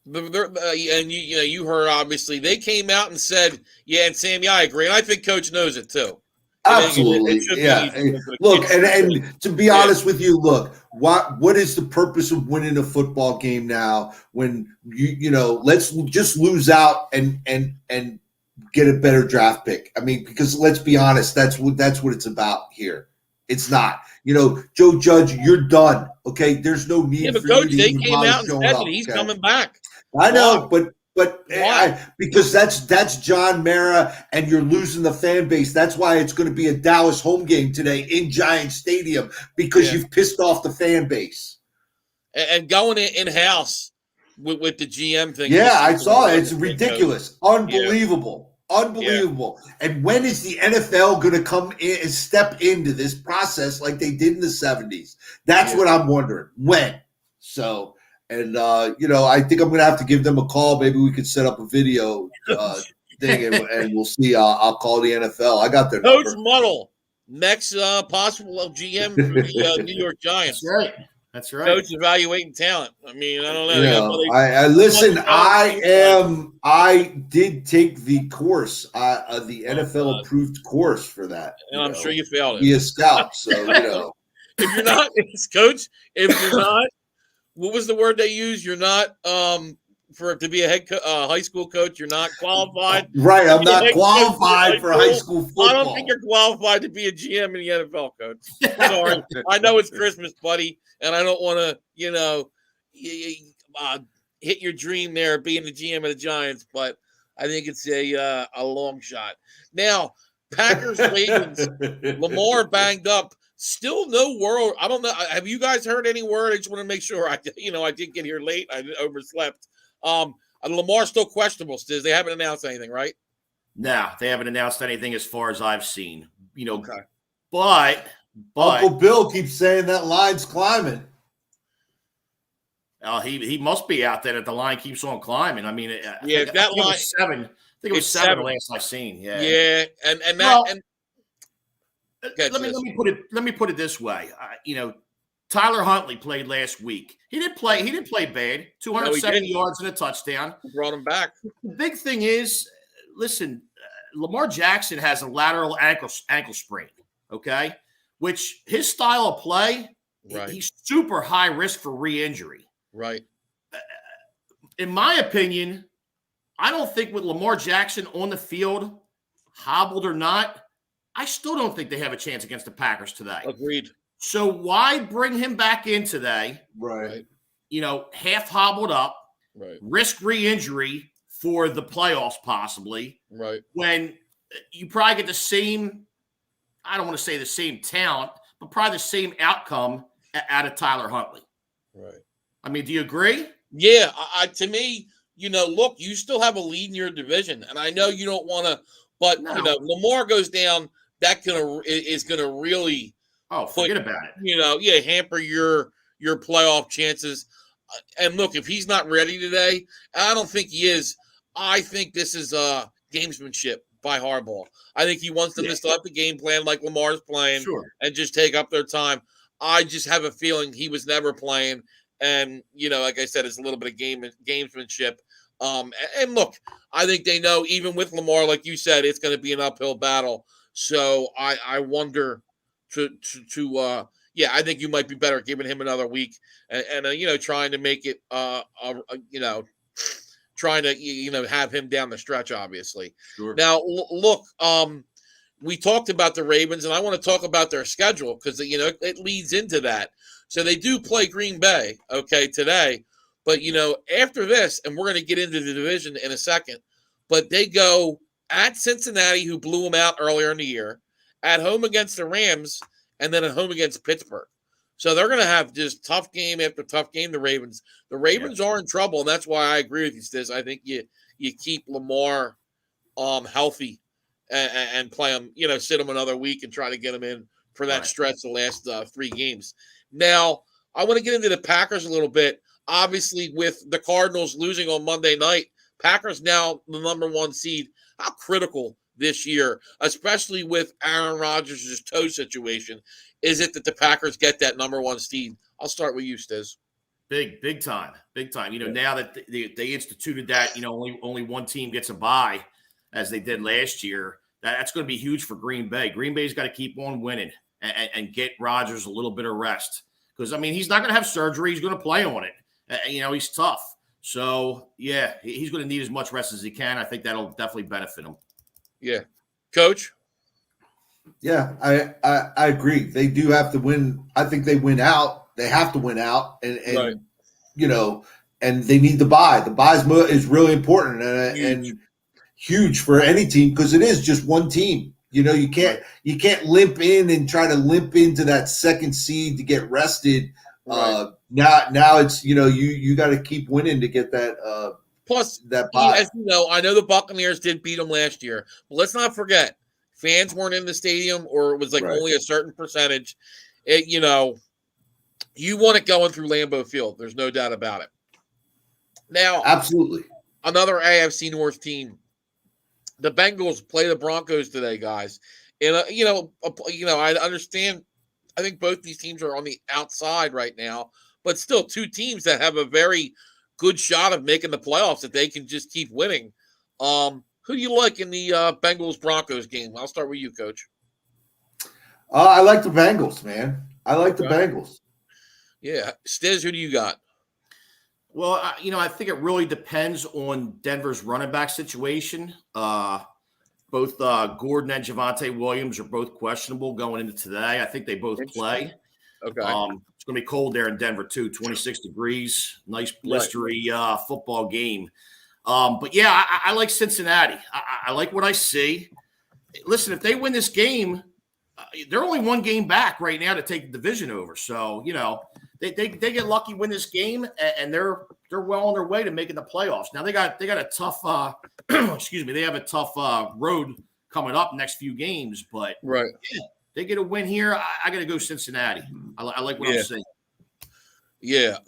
And you heard, obviously they came out and said, and Sammy, I agree, and I think Coach knows it too. Absolutely, Look, and to be honest with you, look, what is the purpose of winning a football game now when let's just lose out and get a better draft pick? I mean, because let's be honest, that's what it's about here. It's not. Joe Judge, you're done. Okay, there's no need for Coach, you to they came out and said that he's coming back. I know, but because that's John Mara, and you're losing the fan base. That's why it's going to be a Dallas home game today in Giant Stadium, because you've pissed off the fan base. And going in-house, with the GM thing. Yeah, I saw it. It's ridiculous. Unbelievable. Yeah. Unbelievable. Yeah. And when is the NFL going to come in and step into this process like they did in the 70s? That's what I'm wondering. When? So, and, I think I'm going to have to give them a call. Maybe we could set up a video thing and we'll see. I'll call the NFL. I got their Coach number. Muddle, next possible GM for the New York Giants. That's right. That's right. Coach evaluating talent. I mean, I don't know. I listen. I did take the course, the NFL approved course for that, and I'm sure you failed it. Be a scout, so if you're not, coach. If you're not, what was the word they used? You're not to be a high school coach. You're not qualified. Right, I'm not qualified for high school football. I don't think you're qualified to be a GM in the NFL, coach. Sorry, I know it's Christmas, buddy. And I don't want to, hit your dream there being the GM of the Giants, but I think it's a long shot. Now, Packers, Ravens, Lamar banged up. Still no word. I don't know. Have you guys heard any word? I just want to make sure. I did get here late. I overslept. Lamar's still questionable. Stizz. They haven't announced anything, right? No, they haven't announced anything as far as I've seen. Okay. But Uncle Bill keeps saying that line's climbing. Oh, he must be out there that the line keeps on climbing. I mean, that line was 7. I think it was 7 the last I've seen. Yeah. Yeah, let me put it this way. Tyler Huntley played last week. He didn't play bad. 270 yards and a touchdown. Brought him back. The big thing is, listen, Lamar Jackson has a lateral ankle sprain. Okay. Which his style of play, he's super high risk for re-injury. Right. In my opinion, I don't think with Lamar Jackson on the field, hobbled or not, I still don't think they have a chance against the Packers today. Agreed. So why bring him back in today? Right. Half hobbled up, right? Risk re-injury for the playoffs possibly. Right. When you probably get the same, I don't want to say the same talent, but probably the same outcome out of Tyler Huntley. Right. I mean, do you agree? Yeah. To me, look, you still have a lead in your division, and I know you don't want to, but Lamar goes down, that is gonna really forget about it. Hamper your playoff chances. And look, if he's not ready today, I don't think he is. I think this is gamesmanship by Harbaugh. I think he wants them to still have the game plan like Lamar's playing and just take up their time. I just have a feeling he was never playing. And, like I said, it's a little bit of gamesmanship. And look, I think they know, even with Lamar, like you said, it's going to be an uphill battle. So I wonder I think you might be better giving him another week and trying to make it, trying to, have him down the stretch, obviously. Sure. Now, look, we talked about the Ravens, and I want to talk about their schedule because, it leads into that. So they do play Green Bay, today. But, after this, and we're going to get into the division in a second, but they go at Cincinnati, who blew them out earlier in the year, at home against the Rams, and then at home against Pittsburgh. So they're going to have just tough game after tough game, the Ravens. The Ravens are in trouble, and that's why I agree with you, Stizz. I think you keep Lamar healthy and play him, sit him another week and try to get him in for that stretch the last 3 games. Now, I want to get into the Packers a little bit. Obviously, with the Cardinals losing on Monday night, Packers now the number 1 seed. How critical this year, especially with Aaron Rodgers' toe situation, is it that the Packers get that number 1 seed? I'll start with you, Stizz. Big time. Now that they instituted that, only one team gets a bye, as they did last year, that's going to be huge for Green Bay. Green Bay's got to keep on winning and get Rodgers a little bit of rest. Because, he's not going to have surgery. He's going to play on it. He's tough. So, he's going to need as much rest as he can. I think that'll definitely benefit him. Yeah. Coach? Yeah, I agree. They do have to win. I think they win out. They have to win out. And and they need the bye. The bye is really important and huge for any team because it is just one team. You can't limp in and try to limp into that second seed to get rested. Now it's you got to keep winning to get that. Plus, that bye. as you know, I know the Buccaneers did beat them last year, but let's not forget, fans weren't in the stadium, or it was like Right. only a certain percentage. You want it going through Lambeau Field. There's no doubt about it. Now, Absolutely. Another AFC North team, the Bengals play the Broncos today, guys. And I understand. I think both these teams are on the outside right now, but still two teams that have a very good shot of making the playoffs if they can just keep winning. Who do you like in the Bengals Broncos game? I'll start with you, Coach. I like the Bengals, man. I like the Bengals. Yeah, Stizz, who do you got? Well, I think it really depends on Denver's running back situation. Both Gordon and Javonte Williams are both questionable going into today. I think they both play. Okay. It's going to be cold there in Denver, too. 26 degrees. Nice, blistery football game. But, yeah, I like Cincinnati. I like what I see. Listen, if they win this game, they're only one game back right now to take the division over. So, they get lucky, win this game, and they're well on their way to making the playoffs. Now they got a tough they have a tough road coming up next few games, but right, yeah, they get a win here. I got to go Cincinnati. I like what I'm saying. Yeah.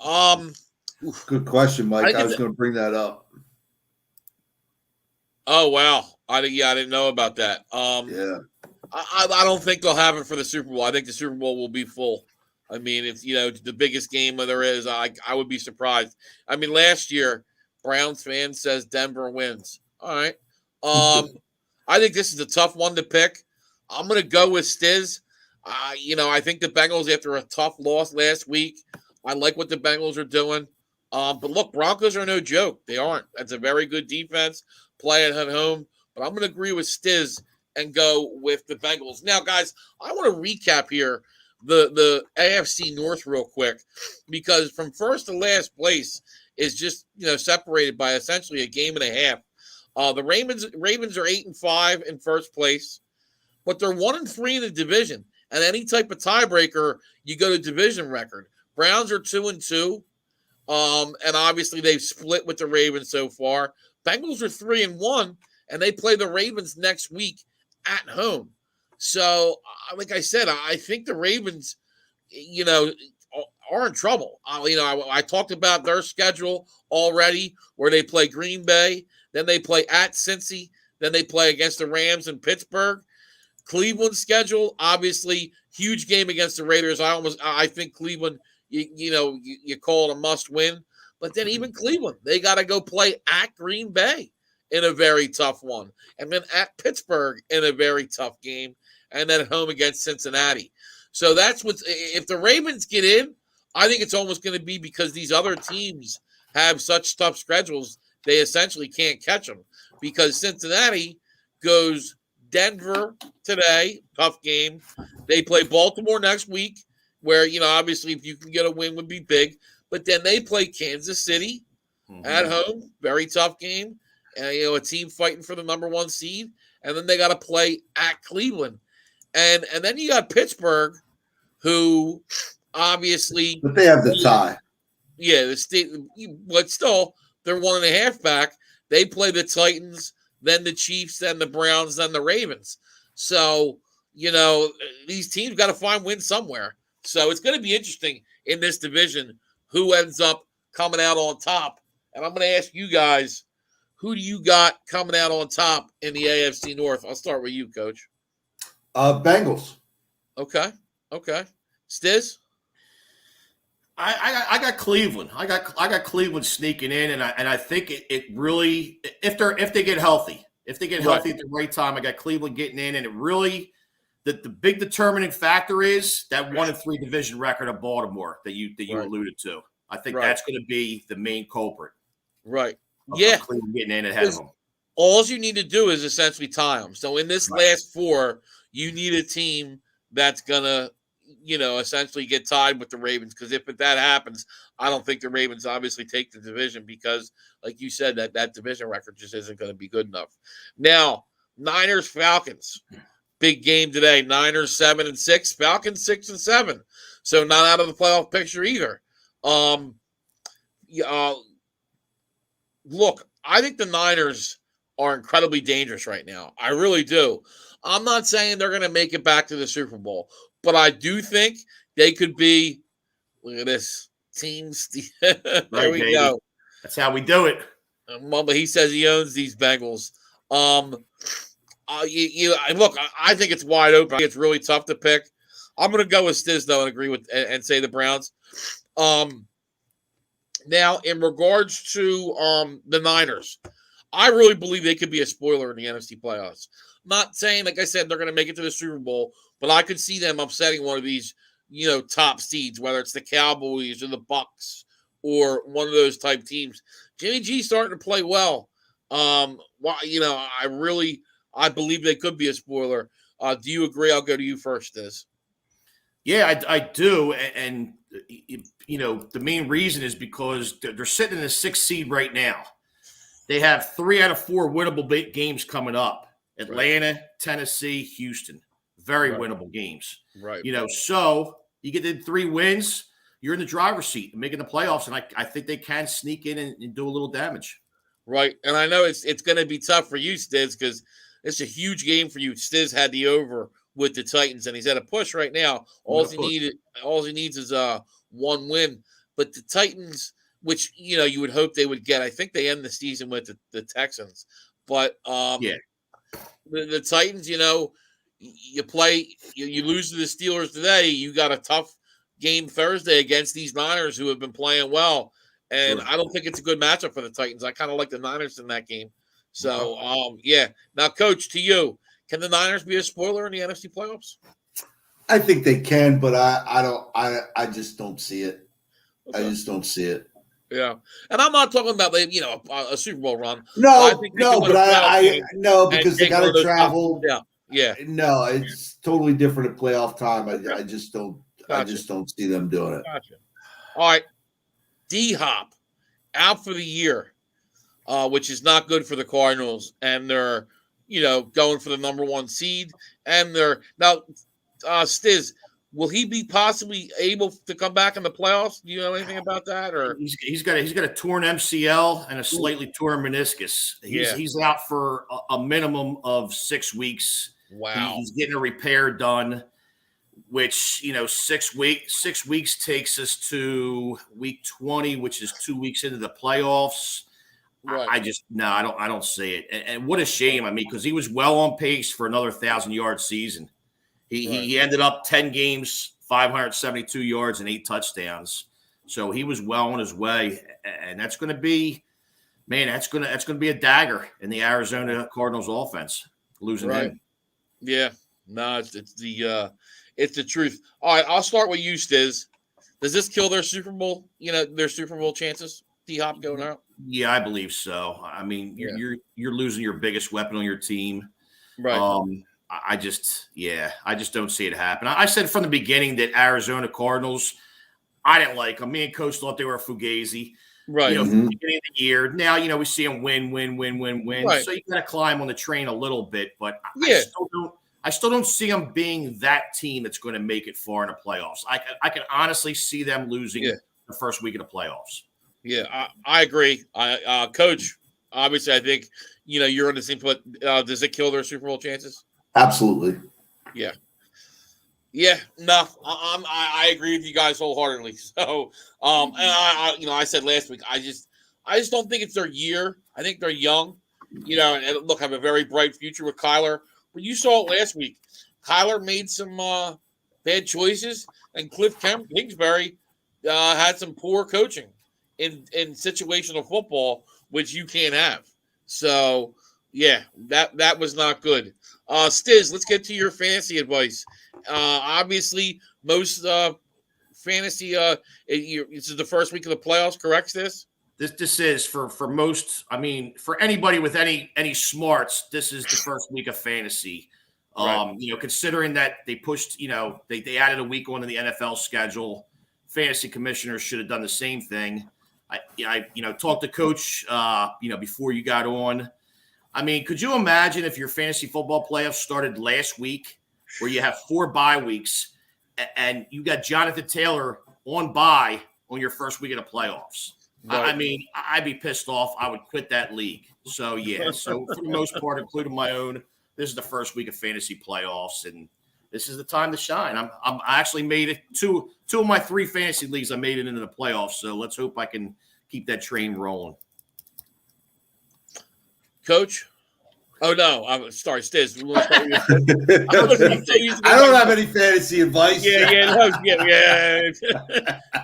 Good question, Mike. I was going to bring that up. Oh wow, I didn't know about that. Yeah. I don't think they'll have it for the Super Bowl. I think the Super Bowl will be full. I mean, it's the biggest game there is. I would be surprised. I mean, last year, Browns fan says Denver wins. All right. I think this is a tough one to pick. I'm going to go with Stizz. I think the Bengals, after a tough loss last week, I like what the Bengals are doing. But look, Broncos are no joke. They aren't. That's a very good defense. Play at home. But I'm going to agree with Stizz and go with the Bengals. Now, guys, I want to recap here the AFC North real quick, because from first to last place is just separated by essentially a game and a half. The Ravens are 8-5 in first place, but they're 1-3 in the division. And any type of tiebreaker, you go to division record. Browns are 2-2, and obviously they've split with the Ravens so far. Bengals are 3-1, and they play the Ravens next week at home. So, like I said, I think the Ravens, are in trouble. I talked about their schedule already, where they play Green Bay, then they play at Cincy, then they play against the Rams in Pittsburgh. Cleveland's schedule, obviously, huge game against the Raiders. I think Cleveland, you call it a must-win. But then even Cleveland, they got to go play at Green Bay in a very tough one, and then at Pittsburgh in a very tough game, and then at home against Cincinnati. So that's if the Ravens get in, I think it's almost going to be because these other teams have such tough schedules, they essentially can't catch them, because Cincinnati goes Denver today, tough game. They play Baltimore next week, where, obviously if you can get a win would be big, but then they play Kansas City at home, very tough game, and, a team fighting for the number one seed, and then they got to play at Cleveland. And then you got Pittsburgh, who obviously, but they have the tie. Yeah, but still they're 1.5 back. They play the Titans, then the Chiefs, then the Browns, then the Ravens. So these teams got to find wins somewhere. So it's going to be interesting in this division who ends up coming out on top. And I'm going to ask you guys, who do you got coming out on top in the AFC North? I'll start with you, Coach. Bengals. Okay. Stizz? I got Cleveland. I got Cleveland sneaking in, and I think it really, if they get healthy, at the right time, I got Cleveland getting in, and it really, the big determining factor is that 1-3 division record of Baltimore that you alluded to. I think that's going to be the main culprit. Right. Of Cleveland getting in ahead of them. All you need to do is essentially tie them. So in this last four, you need a team that's going to, essentially get tied with the Ravens. Because if that happens, I don't think the Ravens obviously take the division, because, like you said, that division record just isn't going to be good enough. Now, Niners-Falcons. Big game today. Niners 7-6, Falcons 6-7. So not out of the playoff picture either. Look, I think the Niners are incredibly dangerous right now. I really do. I'm not saying they're going to make it back to the Super Bowl, but I do think they could be. Look at this teams. There Right, we baby. go. That's how we do it. Mamba, he says he owns these Bengals. Look, I think it's wide open. I think it's really tough to pick. I'm going to go with Stizz though and agree with and say the Browns. Now, in regards to the Niners, I really believe they could be a spoiler in the NFC playoffs. Not saying, like I said, they're going to make it to the Super Bowl, but I could see them upsetting one of these, top seeds, whether it's the Cowboys or the Bucks or one of those type teams. Jimmy G's starting to play well. I believe they could be a spoiler. Do you agree? I'll go to you first, Stizz. Yeah, I do. And the main reason is because they're sitting in the 6th seed right now. They have 3 out of 4 winnable games coming up. Atlanta, right. Tennessee, Houston. Very winnable games. Right. So you get the 3 wins, you're in the driver's seat and making the playoffs. And I think they can sneak in and do a little damage. Right. And I know it's going to be tough for you, Stizz, because it's a huge game for you. Stizz had the over with the Titans, and he's at a push right now. All he needs is 1 win. But the Titans, which you would hope they would get, I think they end the season with the Texans. But the Titans, you lose to the Steelers today. You got a tough game Thursday against these Niners who have been playing well, and I don't think it's a good matchup for the Titans. I kind of like the Niners in that game. So, Now, Coach, to you. Can the Niners be a spoiler in the NFC playoffs? I think they can, but I just don't see it. Okay. I just don't see it. Yeah, and I'm not talking about a Super Bowl run. No, because they got to travel. Yeah. No, it's totally different at playoff time. I just don't. Gotcha. I just don't see them doing it. Gotcha. All right, D-Hop out for the year, which is not good for the Cardinals, and they're going for the number 1 seed, and they're now Stizz. Will he be possibly able to come back in the playoffs? Do you know anything about that? Or he's got a torn MCL and a slightly torn meniscus. He's out for a minimum of 6 weeks. Wow. He's getting a repair done, which 6 weeks takes us to week 20, which is 2 weeks into the playoffs. Right. I don't see it. And what a shame. I mean, because he was well on pace for another 1,000-yard season. He ended up 10 games, 572 yards, and 8 touchdowns. So he was well on his way. And that's going to be, that's going to be a dagger in the Arizona Cardinals offense, losing him. Yeah. No, it's the truth. All right, I'll start with you, Stizz. Does this kill their Super Bowl, their Super Bowl chances? D-Hop going out? Yeah, I believe so. I mean, you're losing your biggest weapon on your team. Right. I just don't see it happen. I said from the beginning that Arizona Cardinals, I didn't like them. Me and Coach thought they were a fugazi. Right. From the beginning of the year. Now, we see them win. Right. So you got to climb on the train a little bit, but I still don't see them being that team that's going to make it far in the playoffs. I can honestly see them losing the first week of the playoffs. Yeah, I agree. Coach, obviously, I think you're on the same foot. Does it kill their Super Bowl chances? Absolutely. Yeah. No, I agree with you guys wholeheartedly. So, and I said last week, I just don't think it's their year. I think they're young. And look, have a very bright future with Kyler. But you saw it last week. Kyler made some bad choices, and Cliff Kingsbury had some poor coaching in situational football, which you can't have. So, that was not good. Stizz, let's get to your fantasy advice. Obviously, most fantasy, this is the first week of the playoffs, correct, Stizz? This is for most. I mean, for anybody with any smarts, this is the first week of fantasy. Right. Considering that they pushed, they added a week onto the NFL schedule. Fantasy commissioners should have done the same thing. I talked to Coach, before you got on. I mean, could you imagine if your fantasy football playoffs started last week, where you have 4 bye weeks, and you got Jonathan Taylor on bye on your first week of the playoffs. Right. I mean, I'd be pissed off. I would quit that league. So, yeah. So, for the most part, including my own, this is the first week of fantasy playoffs, and this is the time to shine. I actually made it two of my 3 fantasy leagues. I made it into the playoffs. So, let's hope I can keep that train rolling. Coach? Oh, no. I'm sorry, Stizz. I don't have any fantasy advice. Yeah.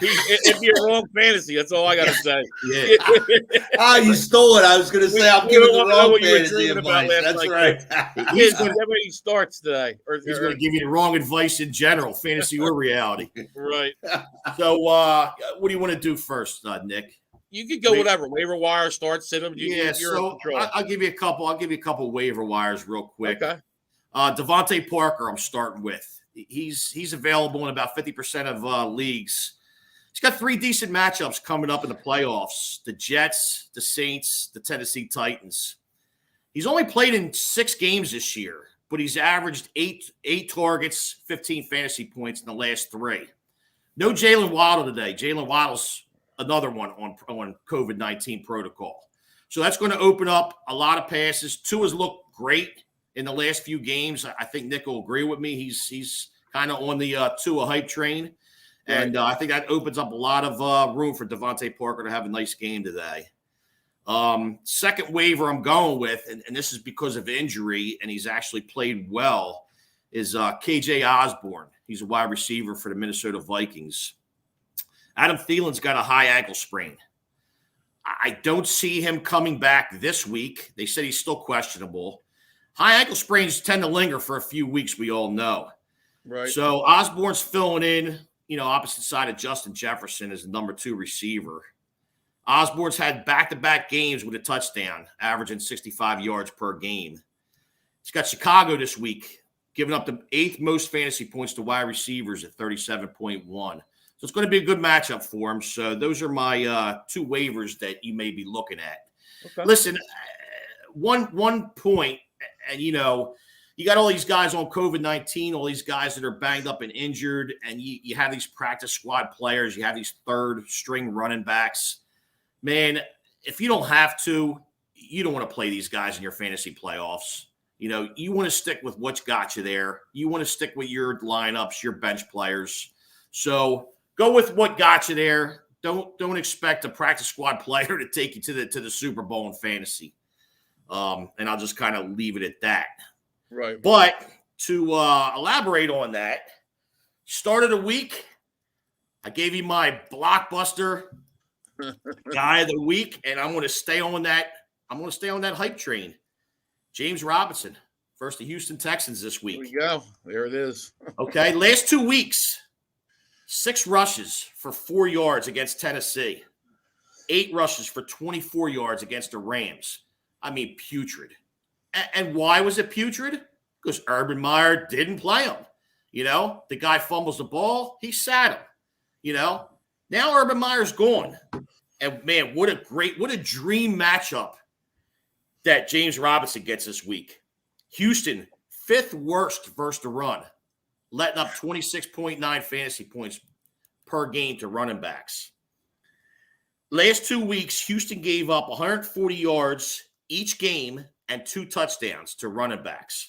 It'd be a wrong fantasy. That's all I got to say. Yeah. You stole it. I was going to say I'm giving the wrong fantasy advice. That's right. He's going to he starts today. He's going to give you the wrong advice in general, fantasy or reality. Right. So, what do you want to do first, Nick? You could go whatever. Waiver wire, start, sit them. So I'll give you a couple. I'll give you a couple waiver wires real quick. Okay. Devontae Parker, I'm starting with. He's available in about 50% of leagues. He's got 3 decent matchups coming up in the playoffs: the Jets, the Saints, the Tennessee Titans. He's only played in 6 games this year, but he's averaged 8 targets, 15 fantasy points in the last 3. No Jalen Waddle today. Jalen Waddle's another one on COVID-19 protocol. So that's going to open up a lot of passes. Tua's looked great in the last few games. I think Nick will agree with me. He's kind of on the Tua hype train. And I think that opens up a lot of room for Devontae Parker to have a nice game today. Second waiver I'm going with, and this is because of injury, and he's actually played well, is KJ Osborne. He's a wide receiver for the Minnesota Vikings. Adam Thielen's got a high ankle sprain. I don't see him coming back this week. They said he's still questionable. High ankle sprains tend to linger for a few weeks, we all know. Right. So Osborne's filling in, opposite side of Justin Jefferson as the number 2 receiver. Osborne's had back-to-back games with a touchdown, averaging 65 yards per game. He's got Chicago this week, giving up the 8th most fantasy points to wide receivers at 37.1. So it's going to be a good matchup for him. So those are my 2 waivers that you may be looking at. Okay. Listen, one point, and you got all these guys on COVID-19, all these guys that are banged up and injured, and you have these practice squad players, you have these 3rd-string running backs. Man, if you don't have to, you don't want to play these guys in your fantasy playoffs. You want to stick with what's got you there. You want to stick with your lineups, your bench players. So go with what got you there. Don't expect a practice squad player to take you to the Super Bowl in fantasy. And I'll just kind of leave it at that. Right. But to elaborate on that, start of the week, I gave you my blockbuster guy of the week, and I'm going to stay on that. I'm going to stay on that hype train. James Robinson versus the Houston Texans this week. There we go. There it is. Okay, last 2 weeks. 6 rushes for 4 yards against Tennessee. 8 rushes for 24 yards against the Rams. I mean, putrid. And why was it putrid? Because Urban Meyer didn't play him. The guy fumbles the ball. He sat him. Now Urban Meyer's gone. And, man, what a dream matchup that James Robinson gets this week. Houston, 5th worst versus the run, letting up 26.9 fantasy points per game to running backs. Last 2 weeks, Houston gave up 140 yards each game and 2 touchdowns to running backs.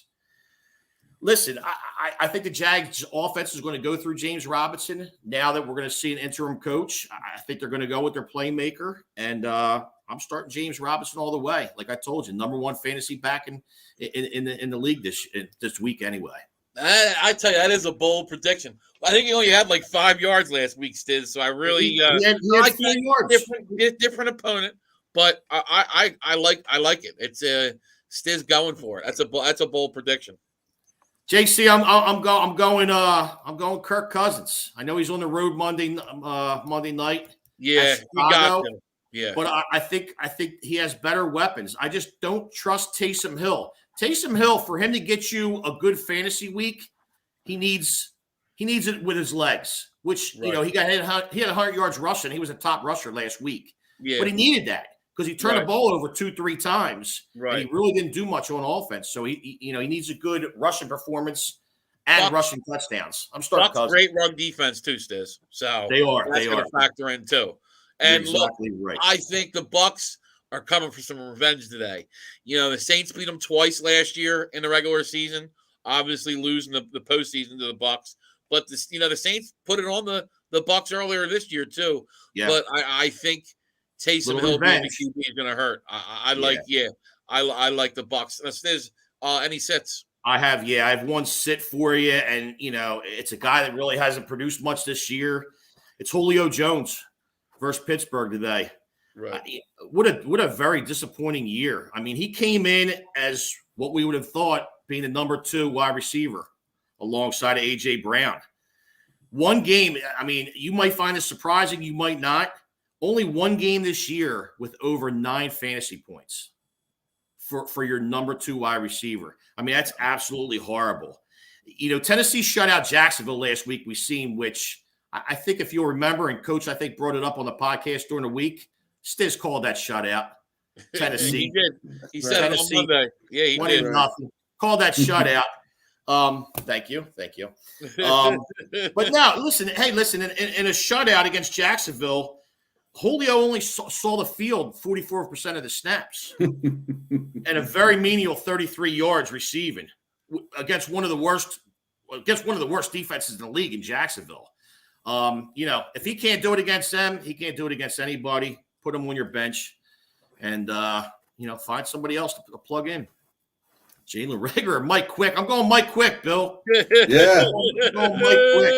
Listen, I think the Jags offense is going to go through James Robinson. Now that we're going to see an interim coach, I think they're going to go with their playmaker. And I'm starting James Robinson all the way. Like I told you, number 1 fantasy back in the league this week anyway. I tell you, that is a bold prediction. I think he only had like 5 yards last week, Stizz. So I really he had 4 yards. Different opponent, but I like it. It's Stizz going for it. That's a bold prediction. JC, I'm going Kirk Cousins. I know he's on the road Monday night. Yeah, you got to. Yeah, but I think he has better weapons. I just don't trust Taysom Hill. Taysom Hill, for him to get you a good fantasy week, he needs it with his legs. Which right. He had 100 yards rushing. He was a top rusher last week. Yeah, but he needed that because he turned the ball over 2-3 times. Right, and he really didn't do much on offense. So he needs a good rushing performance and rushing touchdowns. I'm starting Bucks great run defense too, Stizz. So they are. That's going to factor in too. And You're exactly right. I think the Bucks are coming for some revenge today. The Saints beat them twice last year in the regular season, obviously losing the postseason to the Bucks. But the Saints put it on the Bucks earlier this year too. Yeah. But I think Taysom Hill being the QB is going to hurt. I like the Bucks. Stizz, any sits? I have one sit for you, and it's a guy that really hasn't produced much this year. It's Julio Jones versus Pittsburgh today. Right. What a very disappointing year. I mean, he came in as what we would have thought being the number 2 wide receiver alongside of A.J. Brown. One game, I mean, you might find this surprising, you might not. Only one game this year with over 9 fantasy points for your number 2 wide receiver. I mean, that's absolutely horrible. Tennessee shut out Jacksonville last week, we seen, which I think if you'll remember, and Coach, I think, brought it up on the podcast during the week, Stizz called that shutout. Tennessee. He did. He said it on Monday. Yeah, he did. Nothing. Called that shutout. Thank you. But now, listen, in a shutout against Jacksonville, Julio only saw the field 44% of the snaps and a very menial 33 yards receiving against one of the worst defenses in the league in Jacksonville. If he can't do it against them, he can't do it against anybody. Put him on your bench and, find somebody else to plug in. Jalen Reagor or Mike Quick. I'm going Mike Quick, Bill. Yeah. I'm going Mike Quick.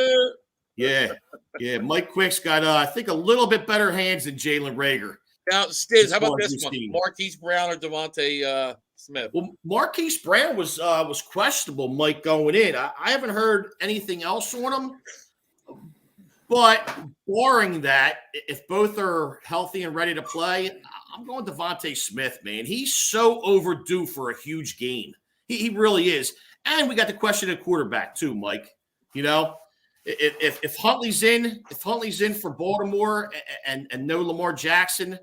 Yeah. Mike Quick's got, I think, a little bit better hands than Jalen Reagor. Now, Stizz, how about this one? Marquise Brown or Devontae Smith? Well, Marquise Brown was questionable, Mike, going in. I haven't heard anything else on him. But barring that, if both are healthy and ready to play, I'm going Devontae Smith, man. He's so overdue for a huge game. He really is. And we got the question of quarterback too, Mike. If Huntley's in for Baltimore and no Lamar Jackson,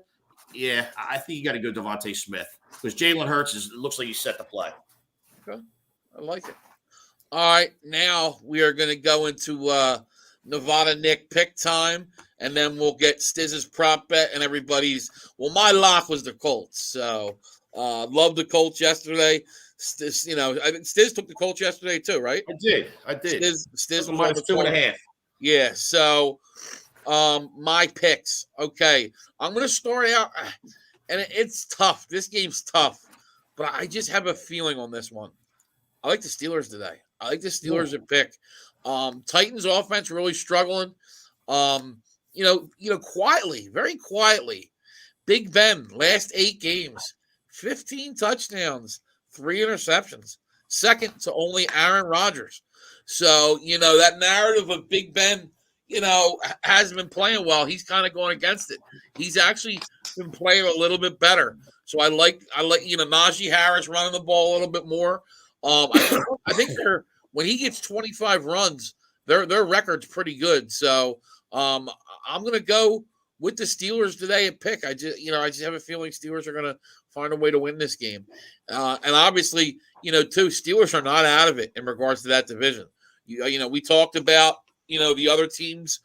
yeah, I think you got to go Devontae Smith because Jalen Hurts looks like he's set to play. Okay, I like it. All right, now we are going to go into Nevada Nick pick time, and then we'll get Stizz's prop bet and everybody's. Well, my lock was the Colts, so loved the Colts yesterday. Stizz, I think Stizz took the Colts yesterday too, right? I did. Stizz was minus 2.5. Yeah. So, my picks. Okay, I'm gonna start out, and it's tough. This game's tough, but I just have a feeling on this one. I like the Steelers today. I like the Steelers at pick. Titans offense really struggling. Quietly, very quietly. Big Ben, last 8 games, 15 touchdowns, 3 interceptions, second to only Aaron Rodgers. So, that narrative of Big Ben, hasn't been playing well. He's kind of going against it. He's actually been playing a little bit better. So I like Najee Harris running the ball a little bit more. I think when he gets 25 runs, their record's pretty good. So I'm going to go with the Steelers today at pick. I just have a feeling Steelers are going to find a way to win this game. And obviously, too, Steelers are not out of it in regards to that division. We talked about, the other teams'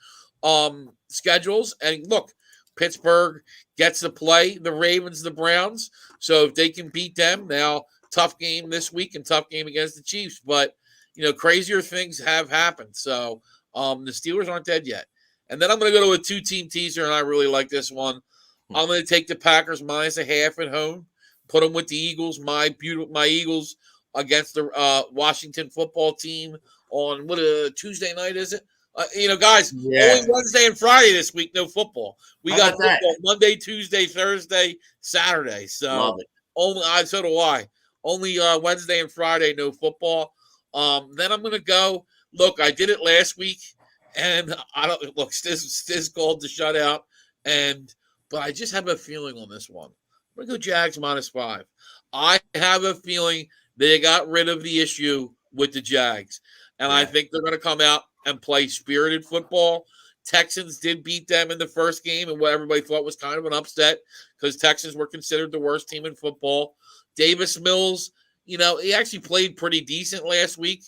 schedules. And look, Pittsburgh gets to play the Ravens, the Browns. So if they can beat them, now tough game this week and tough game against the Chiefs. But, crazier things have happened. So the Steelers aren't dead yet. And then I'm going to go to a 2-team teaser, and I really like this one. I'm going to take the Packers -0.5 at home, put them with the Eagles, my Eagles against the Washington football team on Tuesday night, is it? Guys, only Wednesday and Friday this week, no football. We got football Monday, Tuesday, Thursday, Saturday. So so do I. Only Wednesday and Friday, no football. Then I'm going to go. Look, I did it last week, and Stizz called the shutout, but I just have a feeling on this one. I'm going to go Jags -5. I have a feeling they got rid of the issue with the Jags, and I think they're going to come out and play spirited football. Texans did beat them in the first game, and what everybody thought was kind of an upset because Texans were considered the worst team in football. Davis Mills, he actually played pretty decent last week.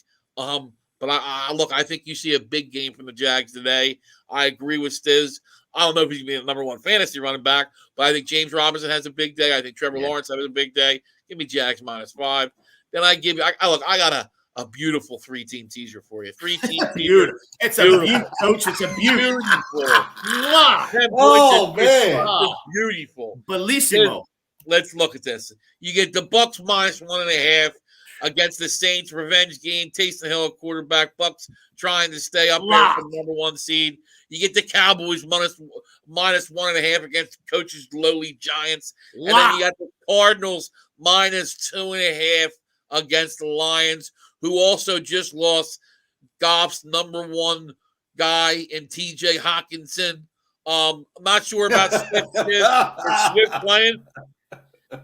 But I think you see a big game from the Jags today. I agree with Stizz. I don't know if he's going to be the number one fantasy running back, but I think James Robinson has a big day. I think Trevor Lawrence has a big day. Give me Jags -5. Then I got a beautiful 3-team teaser for you. 3-team teaser. It's a beautiful, Coach. It's a beautiful. Oh, man. It's beautiful. Bellissimo. Let's look at this. You get the Bucks -1.5 against the Saints. Revenge game. Taysom Hill, quarterback. Bucks trying to stay up there for the number 1 seed. You get the Cowboys -1.5 against Coach's lowly Giants. And then you got the Cardinals -2.5 against the Lions, who also just lost Goff's number 1 guy in TJ Hawkinson. I'm not sure about Swift. Is Swift playing?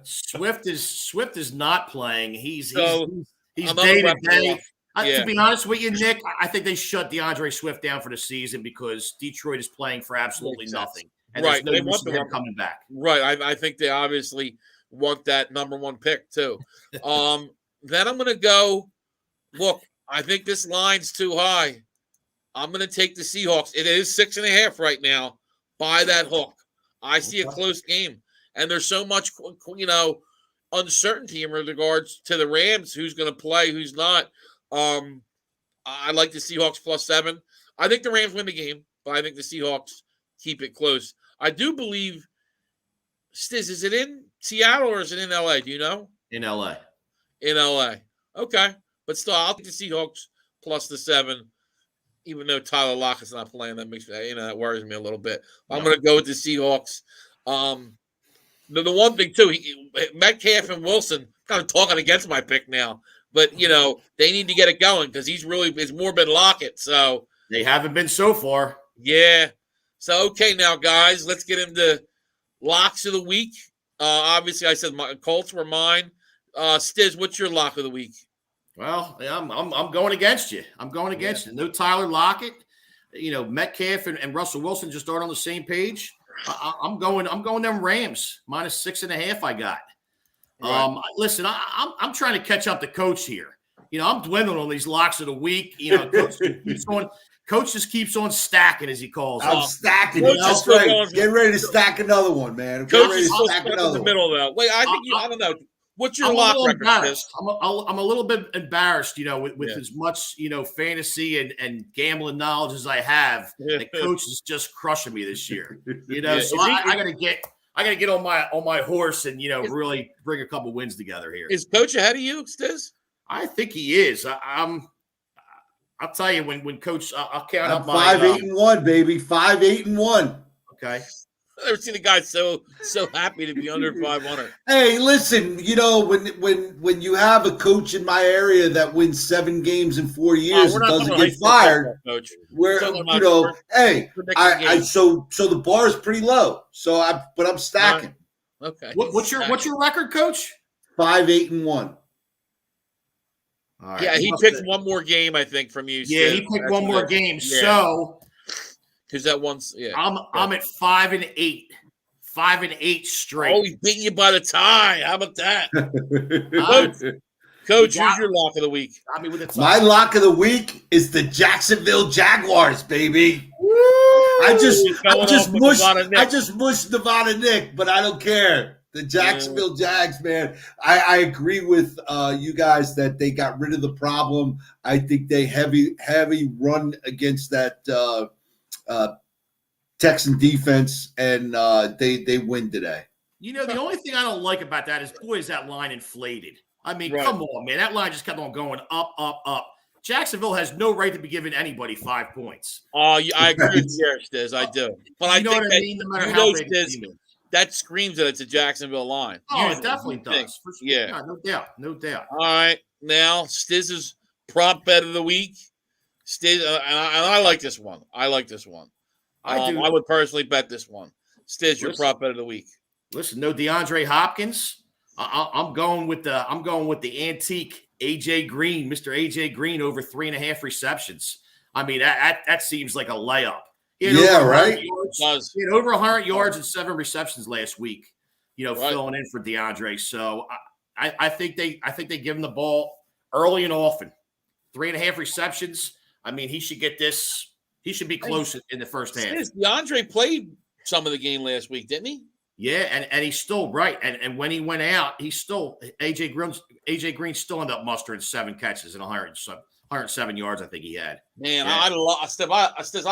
Swift is not playing. He's I'm day to day. Yeah. To be honest with you, Nick, I think they shut DeAndre Swift down for the season because Detroit is playing for absolutely nothing. And right. There's no They use want in him coming back. Right. I think they obviously want that number 1 pick too. Then I'm going to go, look, I think this line's too high. I'm going to take the Seahawks. It is 6.5 right now. Buy that hook. I see a close game. And there's so much, uncertainty in regards to the Rams, who's going to play, who's not. I like the Seahawks +7. I think the Rams win the game, but I think the Seahawks keep it close. I do believe, Stizz, is it in Seattle or is it in L.A.? Do you know? In L.A. In L.A. Okay. But still, I'll take the Seahawks +7, even though Tyler Lockett's not playing. That makes me, that worries me a little bit. I'm going to go with the Seahawks. The one thing, too, Metcalf and Wilson kind of talking against my pick now. But, they need to get it going because it's more been Lockett. So they haven't been so far. Yeah. So, okay, now, guys, let's get into locks of the week. Obviously, I said my Colts were mine. Stizz, what's your lock of the week? Well, I'm going against you. I'm going against you. No Tyler Lockett. Metcalf and Russell Wilson just aren't on the same page. I'm going them Rams -6.5. I got. Right. Listen, I'm trying to catch up to Coach here. I'm dwindling on these locks of the week. Coach just keeps on stacking, as he calls it. I'm stacking. That's right. Get ready to stack another one, man. Coach is still stuck in the middle, though. Wait, I think I don't know. What's your lock record? I'm a little bit embarrassed, with as much, fantasy and gambling knowledge as I have. The Coach is just crushing me this year. So I gotta get on my horse and really bring a couple wins together here. Is Coach ahead of you, Stizz? I think he is. I'll tell you when Coach. I'll count up my 5-8-1, baby. 5-8-1. Okay. I've never seen a guy so happy to be under 500. Hey, listen, when you have a coach in my area that wins 7 games in 4 years and doesn't get fired, so the bar is pretty low. But I'm stacking. Right. Okay. What's your record, Coach? 5-8-1. Right. Yeah, he picked one more game, I think, from you. Yeah, he picked one more game. Yeah. So. Because that one's I'm at 5-8. 5-8 straight. Oh, he's beating you by the tie. How about that? Coach, who's your lock of the week? My lock of the week is the Jacksonville Jaguars, baby. Woo! I just mushed Nevada Nick, but I don't care. The Jacksonville Jags, man. I agree with you guys that they got rid of the problem. I think they heavy run against that Texan defense, and they win today. The only thing I don't like about that is, boy, is that line inflated. I mean, Come on, man. That line just kept on going up, up, up. Jacksonville has no right to be giving anybody 5 points. Oh, I agree with you, Stizz. I do. But I think what I mean? No matter how big Stizz, that screams that it's a Jacksonville line. Oh, it definitely does. For sure. Yeah. No doubt. All right. Now, Stizz's prop bet of the week. Stizz, and I like this one. I would personally bet this one. Stizz, your prop bet of the week. Listen, no DeAndre Hopkins. I'm going with the antique AJ Green, Mr. AJ Green, over 3.5 receptions. I mean, that seems like a layup. Right. He had over 100 yards and 7 receptions last week. Filling in for DeAndre. So I think they give him the ball early and often. 3.5 receptions. I mean, he should get this. He should be close in the first half. DeAndre played some of the game last week, didn't he? Yeah, and he's still right. And when he went out, he still AJ Green still ended up mustering 7 catches and 107 yards. I think he had. Man, yeah. I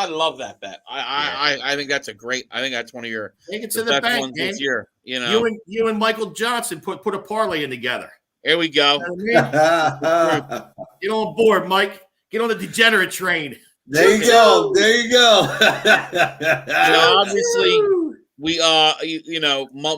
love that bet. I think that's a great. I think that's one of your best ones this year. You know, you and Michael Johnson put a parlay in together. There we go. You know what I mean? Get on board, Mike. Get on the degenerate train. There you go. There you go. Obviously, we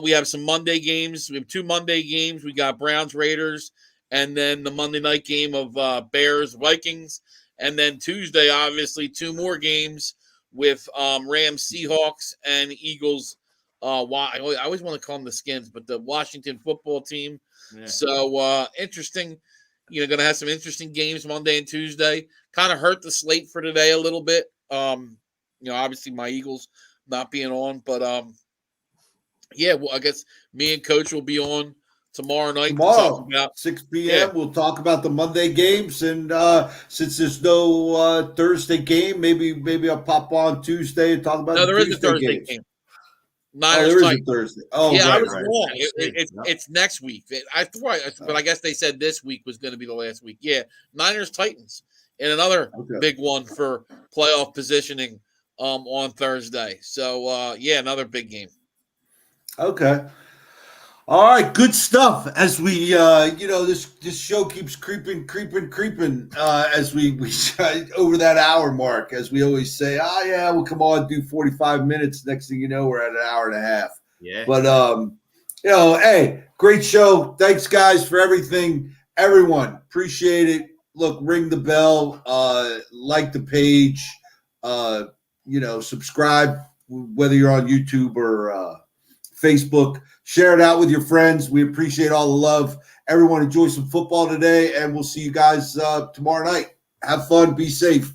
we have some Monday games. We have 2 Monday games. We got Browns Raiders, and then the Monday night game of Bears Vikings, and then Tuesday, obviously, 2 more games with Rams Seahawks and Eagles. I always want to call them the Skins, but the Washington football team. Yeah. So interesting. Going to have some interesting games Monday and Tuesday. Kind of hurt the slate for today a little bit. Obviously my Eagles not being on, but I guess me and Coach will be on tomorrow night. Tomorrow, 6 p.m. Yeah. We'll talk about the Monday games, and since there's no Thursday game, maybe I'll pop on Tuesday and talk about. No, there is a Thursday game. Niners there is a Thursday. Oh, yeah, I was wrong. It's next week. But I guess they said this week was going to be the last week. Yeah, Niners Titans, and another big one for playoff positioning on Thursday. So another big game. Okay. All right, good stuff. As we, this show keeps creeping as we over that hour mark, as we always say. We'll come on, do 45 minutes. Next thing you know, we're at an hour and a half. Yeah. But hey, great show. Thanks, guys, for everything. Everyone, appreciate it. Look, ring the bell, like the page, subscribe, whether you're on YouTube or Facebook. Share it out with your friends. We appreciate all the love. Everyone enjoy some football today, and we'll see you guys tomorrow night. Have fun. Be safe.